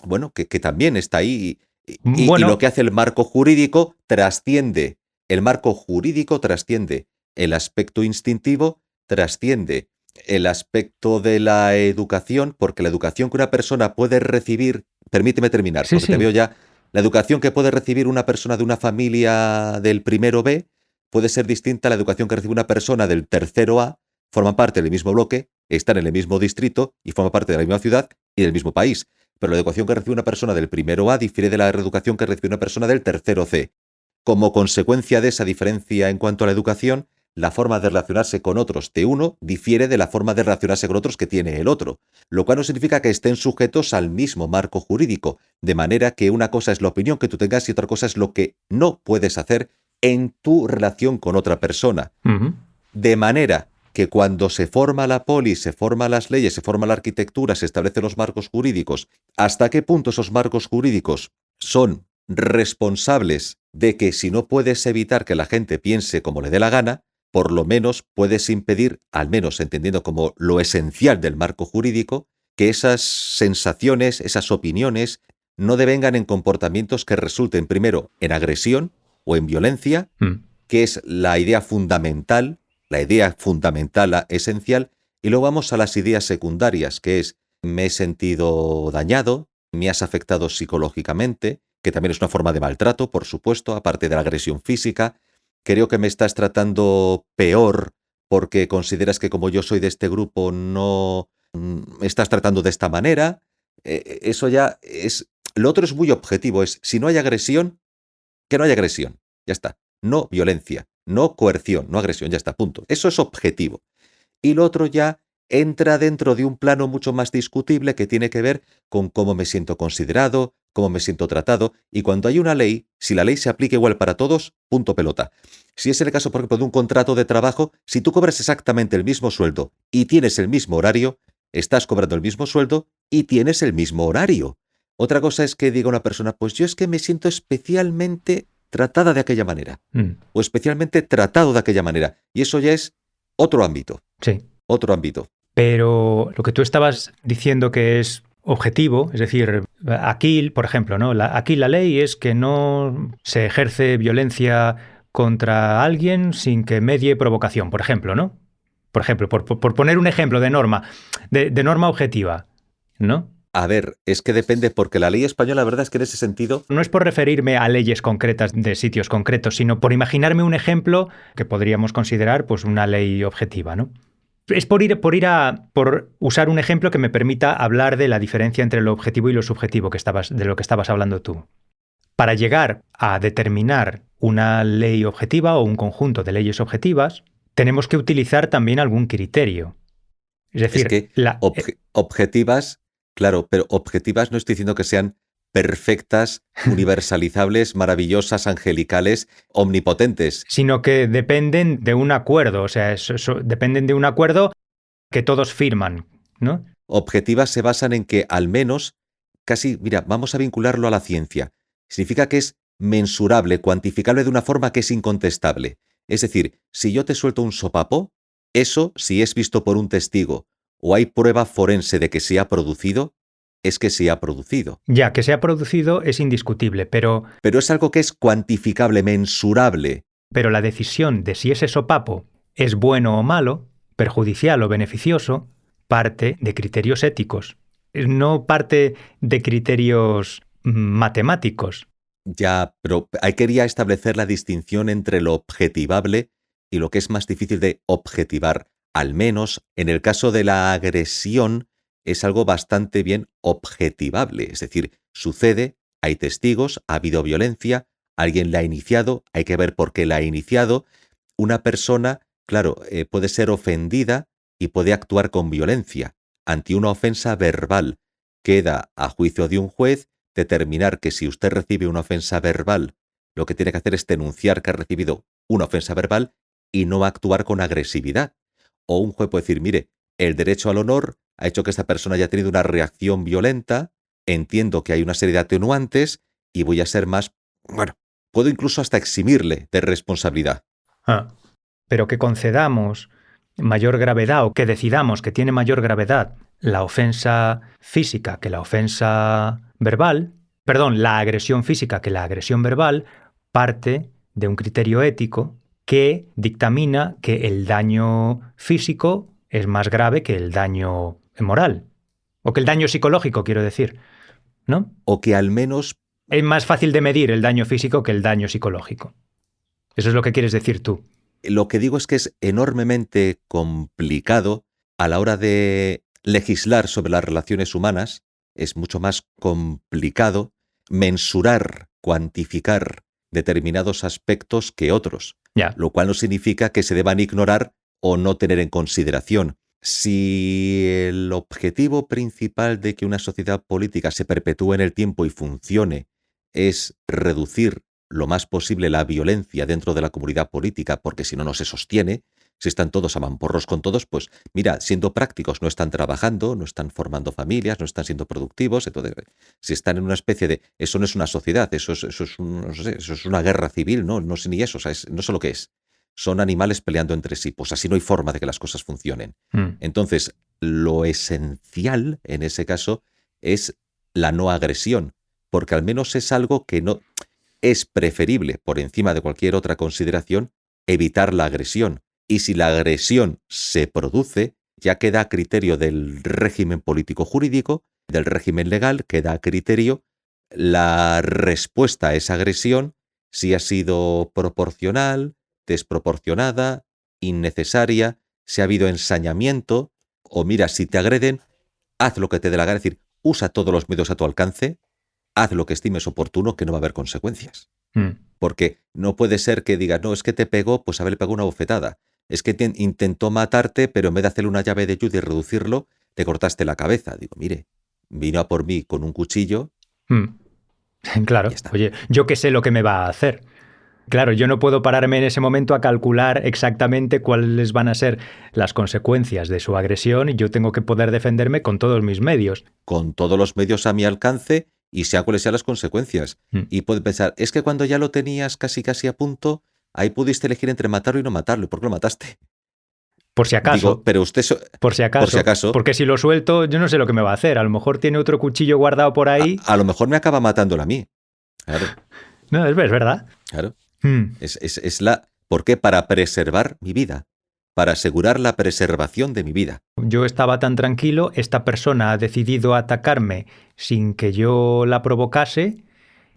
bueno, que también está ahí. Y lo que hace el marco jurídico trasciende. El marco jurídico trasciende el aspecto instintivo, trasciende el aspecto de la educación, porque la educación que una persona puede recibir, permíteme terminar, porque te veo ya, la educación que puede recibir una persona de una familia del primero B puede ser distinta a la educación que recibe una persona del tercero A, forman parte del mismo bloque, están en el mismo distrito y forman parte de la misma ciudad y del mismo país. Pero la educación que recibe una persona del primero A difiere de la educación que recibe una persona del tercero C. Como consecuencia de esa diferencia en cuanto a la educación, la forma de relacionarse con otros de uno difiere de la forma de relacionarse con otros que tiene el otro, lo cual no significa que estén sujetos al mismo marco jurídico, de manera que una cosa es la opinión que tú tengas y otra cosa es lo que no puedes hacer en tu relación con otra persona.
Uh-huh.
De manera que cuando se forma la polis, se forman las leyes, se forma la arquitectura, se establecen los marcos jurídicos, ¿hasta qué punto esos marcos jurídicos son responsables de que si no puedes evitar que la gente piense como le dé la gana, por lo menos puedes impedir, al menos entendiendo como lo esencial del marco jurídico, que esas sensaciones, esas opiniones, no devengan en comportamientos que resulten primero en agresión o en violencia, que es la idea fundamental, esencial, y luego vamos a las ideas secundarias, que es me he sentido dañado, me has afectado psicológicamente, que también es una forma de maltrato, por supuesto, aparte de la agresión física. Creo que me estás tratando peor porque consideras que como yo soy de este grupo no me estás tratando de esta manera. Eso ya es... Lo otro es muy objetivo, es si no hay agresión, que no haya agresión. Ya está. No violencia, no coerción, no agresión, ya está, punto. Eso es objetivo. Y lo otro ya entra dentro de un plano mucho más discutible que tiene que ver con cómo me siento considerado, cómo me siento tratado, y cuando hay una ley, si la ley se aplica igual para todos, punto pelota. Si es el caso, por ejemplo, de un contrato de trabajo, si tú cobras exactamente el mismo sueldo y tienes el mismo horario, estás cobrando el mismo sueldo y tienes el mismo horario. Otra cosa es que diga una persona, pues yo es que me siento especialmente tratada de aquella manera, o especialmente tratado de aquella manera, y eso ya es otro ámbito.
Sí.
Otro ámbito.
Pero lo que tú estabas diciendo que es objetivo, es decir, aquí, por ejemplo, ¿no? Aquí la ley es que no se ejerce violencia contra alguien sin que medie provocación, por ejemplo, ¿no? Por ejemplo, por poner un ejemplo de norma, de norma objetiva, ¿no?
A ver, es que depende, porque la ley española, la verdad es que en ese sentido...
No es por referirme a leyes concretas de sitios concretos, sino por imaginarme un ejemplo que podríamos considerar pues una ley objetiva, ¿no? Es por usar un ejemplo que me permita hablar de la diferencia entre lo objetivo y lo subjetivo de lo que estabas hablando tú. Para llegar a determinar una ley objetiva o un conjunto de leyes objetivas, tenemos que utilizar también algún criterio. Es decir,
es que objetivas, claro, pero objetivas no estoy diciendo que sean perfectas, universalizables, maravillosas, angelicales, omnipotentes.
Sino que dependen de un acuerdo, o sea, dependen de un acuerdo que todos firman, ¿no?
Objetivas se basan en que al menos, casi, mira, vamos a vincularlo a la ciencia. Significa que es mensurable, cuantificable de una forma que es incontestable. Es decir, si yo te suelto un sopapo, eso, si es visto por un testigo o hay prueba forense de que se ha producido, es que se ha producido.
Ya, que se ha producido es indiscutible, pero
Pero es algo que es cuantificable, mensurable.
la decisión de si ese sopapo es bueno o malo, perjudicial o beneficioso, parte de criterios éticos. No parte de criterios matemáticos.
Ya, pero ahí quería establecer la distinción entre lo objetivable y lo que es más difícil de objetivar. Al menos en el caso de la agresión es algo bastante bien objetivable. Es decir, sucede, hay testigos, ha habido violencia, alguien la ha iniciado, hay que ver por qué la ha iniciado. Una persona, claro, puede ser ofendida y puede actuar con violencia ante una ofensa verbal. Queda a juicio de un juez determinar que si usted recibe una ofensa verbal, lo que tiene que hacer es denunciar que ha recibido una ofensa verbal y no actuar con agresividad. O un juez puede decir, mire, el derecho al honor ha hecho que esta persona haya tenido una reacción violenta, entiendo que hay una serie de atenuantes y voy a ser más, bueno, puedo incluso hasta eximirle de responsabilidad.
Pero que concedamos mayor gravedad o que decidamos que tiene mayor gravedad la ofensa física que la ofensa verbal, perdón, la agresión física que la agresión verbal, parte de un criterio ético que dictamina que el daño físico es más grave que el daño moral. O que el daño psicológico, quiero decir, ¿no?
O que al menos
Es más fácil de medir el daño físico que el daño psicológico. Eso es lo que quieres decir tú.
lo que digo es que es enormemente complicado a la hora de legislar sobre las relaciones humanas. Es mucho más complicado mensurar, cuantificar determinados aspectos que otros,
Ya.
lo cual no significa que se deban ignorar o no tener en consideración. Si el objetivo principal de que una sociedad política se perpetúe en el tiempo y funcione es reducir lo más posible la violencia dentro de la comunidad política, porque si no, no se sostiene, si están todos a mamporros con todos, pues mira, siendo prácticos, no están trabajando, no están formando familias, no están siendo productivos, entonces si están en una especie de... Eso no es una sociedad, eso es una guerra civil, no sé ni eso, o sea, no sé lo que es. Son animales peleando entre sí, pues así no hay forma de que las cosas funcionen. Entonces, lo esencial en ese caso es la no agresión, porque al menos es algo que no... Es preferible, por encima de cualquier otra consideración, evitar la agresión. Y si la agresión se produce, ya queda a criterio del régimen político-jurídico, del régimen legal, queda a criterio la respuesta a esa agresión, si ha sido proporcional, desproporcionada, innecesaria, si ha habido ensañamiento, o mira, si te agreden, haz lo que te dé la gana, es decir, usa todos los medios a tu alcance, haz lo que estimes oportuno, que no va a haber consecuencias. Porque no puede ser que digas, no, es que te pegó, pues a ver, le pegó una bofetada. Es que intentó matarte, pero en vez de hacerle una llave de yude y reducirlo, te cortaste la cabeza. Digo, mire, vino a por mí con un cuchillo.
Claro, oye, yo qué sé lo que me va a hacer. Claro, yo no puedo pararme en ese momento a calcular exactamente cuáles van a ser las consecuencias de su agresión y yo tengo que poder defenderme con todos mis medios.
Con todos los medios a mi alcance y sea cuáles sean las consecuencias. Y puedes pensar, es que cuando ya lo tenías casi a punto, ahí pudiste elegir entre matarlo y no matarlo. ¿Por qué lo mataste?
Por si acaso.
Digo, pero usted...
Por si acaso. Porque si lo suelto, yo no sé lo que me va a hacer. A lo mejor tiene otro cuchillo guardado por ahí.
A lo mejor me acaba matándola a mí. Claro.
No, es verdad.
Claro. Es la... ¿Por qué? Para preservar mi vida. Para asegurar la preservación de mi vida.
Yo estaba tan tranquilo, esta persona ha decidido atacarme sin que yo la provocase,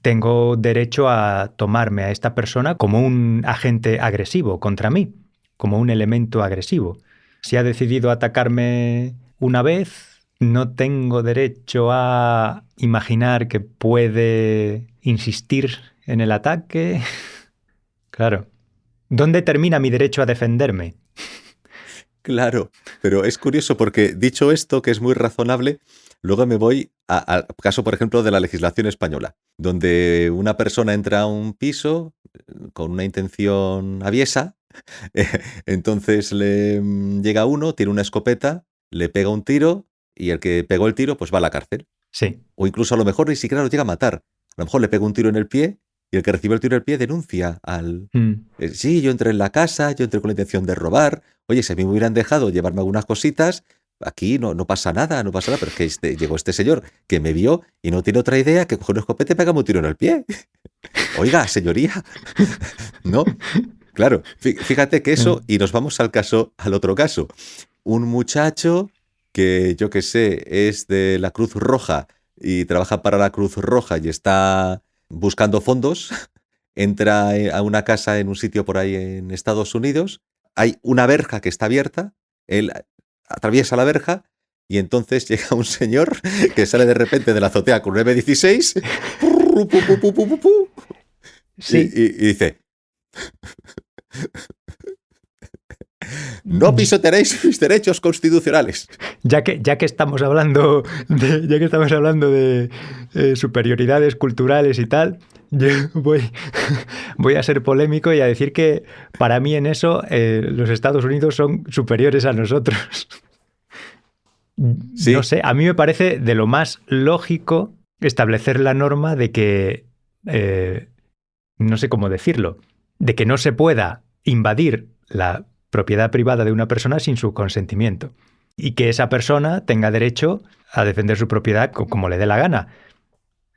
tengo derecho a tomarme a esta persona como un agente agresivo contra mí, como un elemento agresivo. Si ha decidido atacarme una vez, no tengo derecho a imaginar que puede insistir en el ataque. Claro. ¿Dónde termina mi derecho a defenderme?
Claro, pero es curioso porque dicho esto, que es muy razonable, luego me voy al caso, por ejemplo, de la legislación española, donde una persona entra a un piso con una intención aviesa, entonces le llega uno, tiene una escopeta, le pega un tiro y el que pegó el tiro pues va a la cárcel.
Sí.
O incluso a lo mejor ni siquiera lo llega a matar. A lo mejor le pega un tiro en el pie y el que recibe el tiro en el pie denuncia al... Sí, yo entré en la casa, yo entré con la intención de robar. Oye, si a mí me hubieran dejado llevarme algunas cositas, aquí no pasa nada, pero es que llegó este señor que me vio y no tiene otra idea que coger un escopete y pegarme un tiro en el pie. Oiga, señoría. ¿No? Claro, fíjate que eso, y nos vamos al otro caso. Un muchacho que, yo qué sé, es de la Cruz Roja y trabaja para la Cruz Roja y está buscando fondos, entra a una casa en un sitio por ahí en Estados Unidos, hay una verja que está abierta, él atraviesa la verja y entonces llega un señor que sale de repente de la azotea con un M16
Sí.
y dice: no pisotearéis mis derechos constitucionales.
Ya que estamos hablando de superioridades culturales y tal, yo voy a ser polémico y a decir que para mí en eso los Estados Unidos son superiores a nosotros.
¿Sí?
No sé, a mí me parece de lo más lógico establecer la norma de que, no sé cómo decirlo, de que no se pueda invadir la propiedad privada de una persona sin su consentimiento y que esa persona tenga derecho a defender su propiedad como le dé la gana.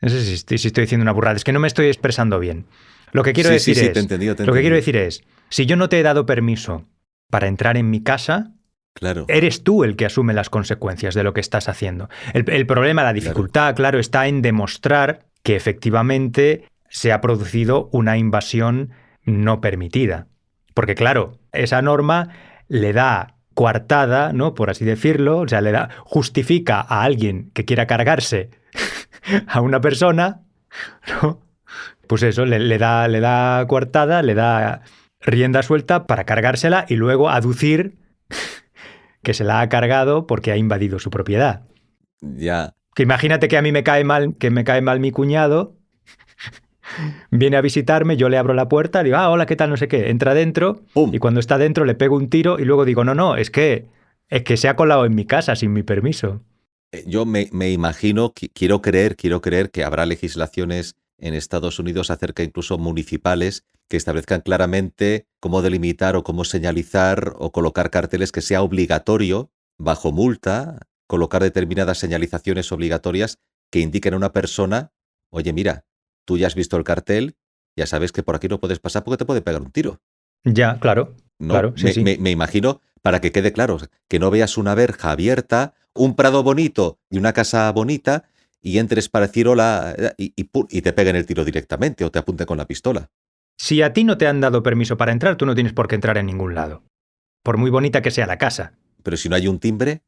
No sé si estoy diciendo una burrada, es que no me estoy expresando bien. Lo que quiero decir es,
te he entendido.
lo que quiero decir es, si yo no te he dado permiso para entrar en mi casa,
Claro.
eres tú el que asume las consecuencias de lo que estás haciendo. El problema, la dificultad, claro, está en demostrar que efectivamente se ha producido una invasión no permitida. Porque, claro, esa norma le da coartada, ¿no? Por así decirlo, o sea, justifica a alguien que quiera cargarse a una persona, ¿no? Pues eso, le da coartada, le da rienda suelta para cargársela y luego aducir que se la ha cargado porque ha invadido su propiedad.
Ya.
Que imagínate que a mí me cae mal mi cuñado, viene a visitarme, yo le abro la puerta, digo, hola, ¿qué tal? No sé qué. Entra dentro
¡Pum!
Y cuando está dentro le pego un tiro y luego digo, no, es que se ha colado en mi casa sin mi permiso.
Yo me imagino, quiero creer que habrá legislaciones en Estados Unidos acerca incluso municipales que establezcan claramente cómo delimitar o cómo señalizar o colocar carteles que sea obligatorio, bajo multa, colocar determinadas señalizaciones obligatorias que indiquen a una persona: oye, mira, tú ya has visto el cartel, ya sabes que por aquí no puedes pasar porque te puede pegar un tiro.
Ya, claro.
¿No?
Claro, sí.
Me imagino, para que quede claro, que no veas una verja abierta, un prado bonito y una casa bonita y entres para decir hola y te peguen el tiro directamente o te apunten con la pistola.
Si a ti no te han dado permiso para entrar, tú no tienes por qué entrar en ningún lado. Por muy bonita que sea la casa.
Pero si no hay un timbre,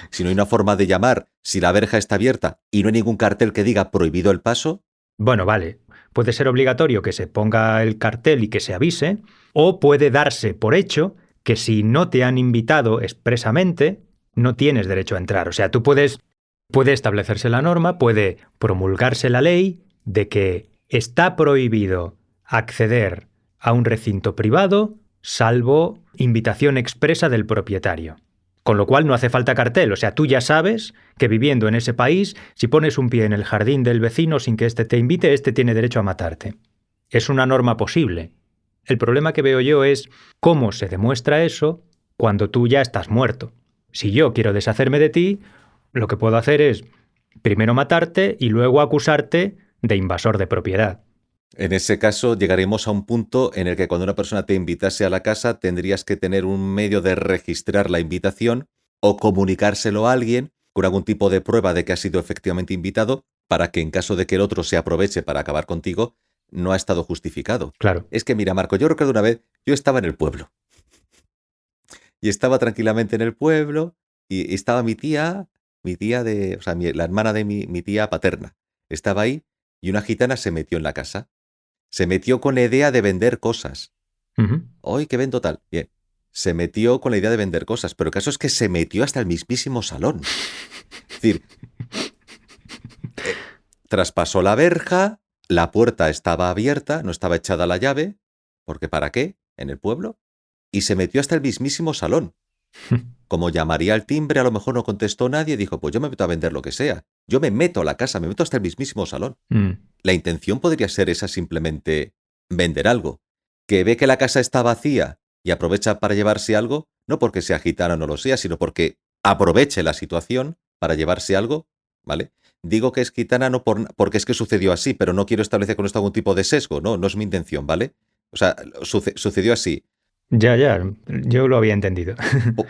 si no hay una forma de llamar, si la verja está abierta y no hay ningún cartel que diga prohibido el paso.
Bueno, vale. Puede ser obligatorio que se ponga el cartel y que se avise, o puede darse por hecho que si no te han invitado expresamente, no tienes derecho a entrar. O sea, puede establecerse la norma, puede promulgarse la ley de que está prohibido acceder a un recinto privado salvo invitación expresa del propietario. Con lo cual no hace falta cartel. O sea, tú ya sabes que viviendo en ese país, si pones un pie en el jardín del vecino sin que éste te invite, éste tiene derecho a matarte. Es una norma posible. El problema que veo yo es cómo se demuestra eso cuando tú ya estás muerto. Si yo quiero deshacerme de ti, lo que puedo hacer es primero matarte y luego acusarte de invasor de propiedad.
En ese caso llegaremos a un punto en el que cuando una persona te invitase a la casa tendrías que tener un medio de registrar la invitación o comunicárselo a alguien con algún tipo de prueba de que has sido efectivamente invitado para que en caso de que el otro se aproveche para acabar contigo, no ha estado justificado.
Claro.
Es que mira, Marco, yo recuerdo una vez, yo estaba en el pueblo y estaba tranquilamente en el pueblo y estaba mi tía la hermana de mi tía paterna, estaba ahí y una gitana se metió en la casa. Se metió con la idea de vender cosas. Hoy que vendo tal. Bien. Se metió con la idea de vender cosas, pero el caso es que se metió hasta el mismísimo salón. Es decir, traspasó la verja, la puerta estaba abierta, no estaba echada la llave, porque ¿para qué? En el pueblo. Y se metió hasta el mismísimo salón. Como llamaría al timbre, a lo mejor no contestó nadie, dijo, pues yo me meto a vender lo que sea. Yo me meto a la casa, me meto hasta el mismísimo salón. La intención podría ser esa, simplemente vender algo. Que ve que la casa está vacía y aprovecha para llevarse algo, no porque sea gitano o no lo sea, sino porque aproveche la situación para llevarse algo, ¿vale? Digo que es gitana no porque es que sucedió así, pero no quiero establecer con esto algún tipo de sesgo, no es mi intención, ¿vale? O sea, sucedió así.
Ya, yo lo había entendido.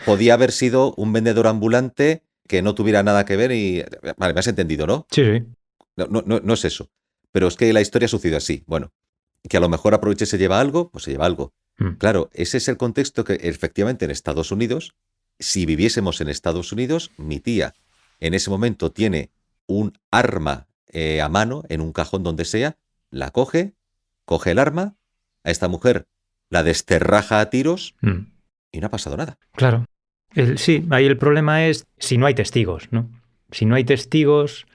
Podía haber sido un vendedor ambulante que no tuviera nada que ver y... Vale, me has entendido, ¿no?
Sí.
No es eso. Pero es que la historia sucedió así. Bueno, que a lo mejor aproveche y se lleva algo, pues se lleva algo. Claro, ese es el contexto que efectivamente en Estados Unidos, si viviésemos en Estados Unidos, mi tía en ese momento tiene un arma a mano en un cajón donde sea, la coge el arma, a esta mujer la desterraja a tiros y no ha pasado nada.
Claro. Sí, ahí el problema es si no hay testigos, ¿no? Si no hay testigos,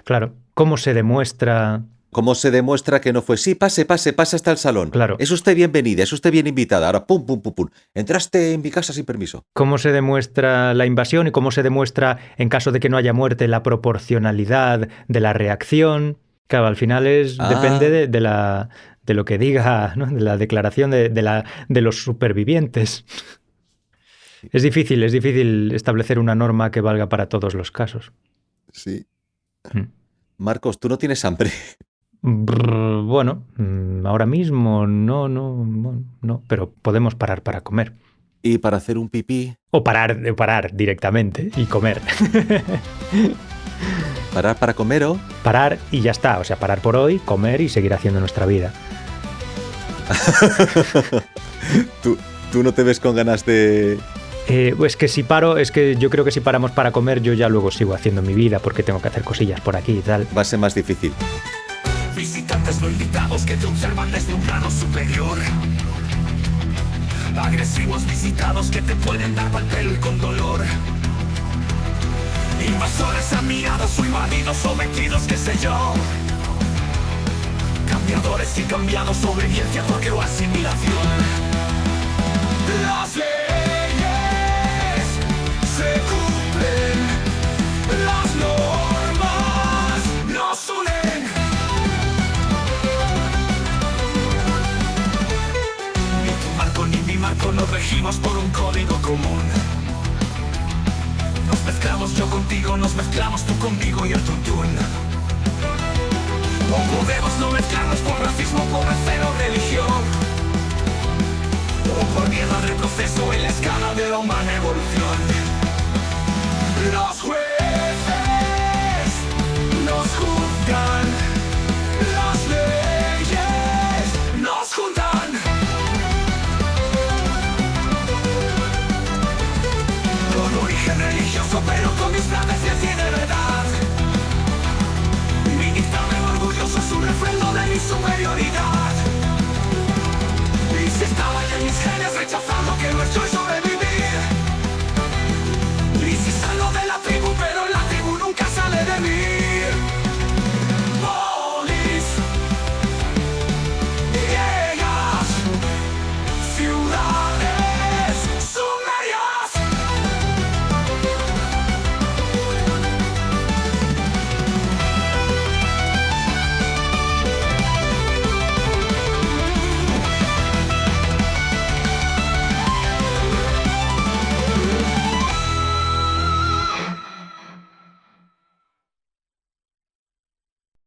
claro, ¿cómo se demuestra?
¿Cómo se demuestra que no fue? Sí, pase hasta el salón.
Claro.
Es usted bienvenida, es usted bien invitada. Ahora, pum. Entraste en mi casa sin permiso.
¿Cómo se demuestra la invasión y cómo se demuestra, en caso de que no haya muerte, la proporcionalidad de la reacción? Claro, al final depende de lo que diga, ¿no? De la declaración de los supervivientes. Es difícil establecer una norma que valga para todos los casos.
Sí. Marcos, ¿tú no tienes hambre?
Bueno, ahora mismo no, pero podemos parar para comer.
¿Y para hacer un pipí?
O parar directamente y comer.
¿Parar para comer o...?
Parar y ya está, o sea, parar por hoy, comer y seguir haciendo nuestra vida.
¿Tú no te ves con ganas de...?
Es que yo creo que si paramos para comer, yo ya luego sigo haciendo mi vida porque tengo que hacer cosillas por aquí y tal.
Va a ser más difícil.
Visitantes no invitados que te observan desde un plano superior. Agresivos visitados que te pueden dar pa'l pelo y con dolor. Invasores amiados o invadidos, sometidos, qué sé yo. Cambiadores y cambiados, obediencia, toque o asimilación. Las leyes se cumplen, las normas nos unen. Ni tu marco ni mi marco nos regimos por un código común. Nos mezclamos yo contigo, nos mezclamos tú conmigo y el tuntún. O podemos no mezclarnos por racismo, por raza o religión, o por miedo al retroceso en la escala de la humana evolución.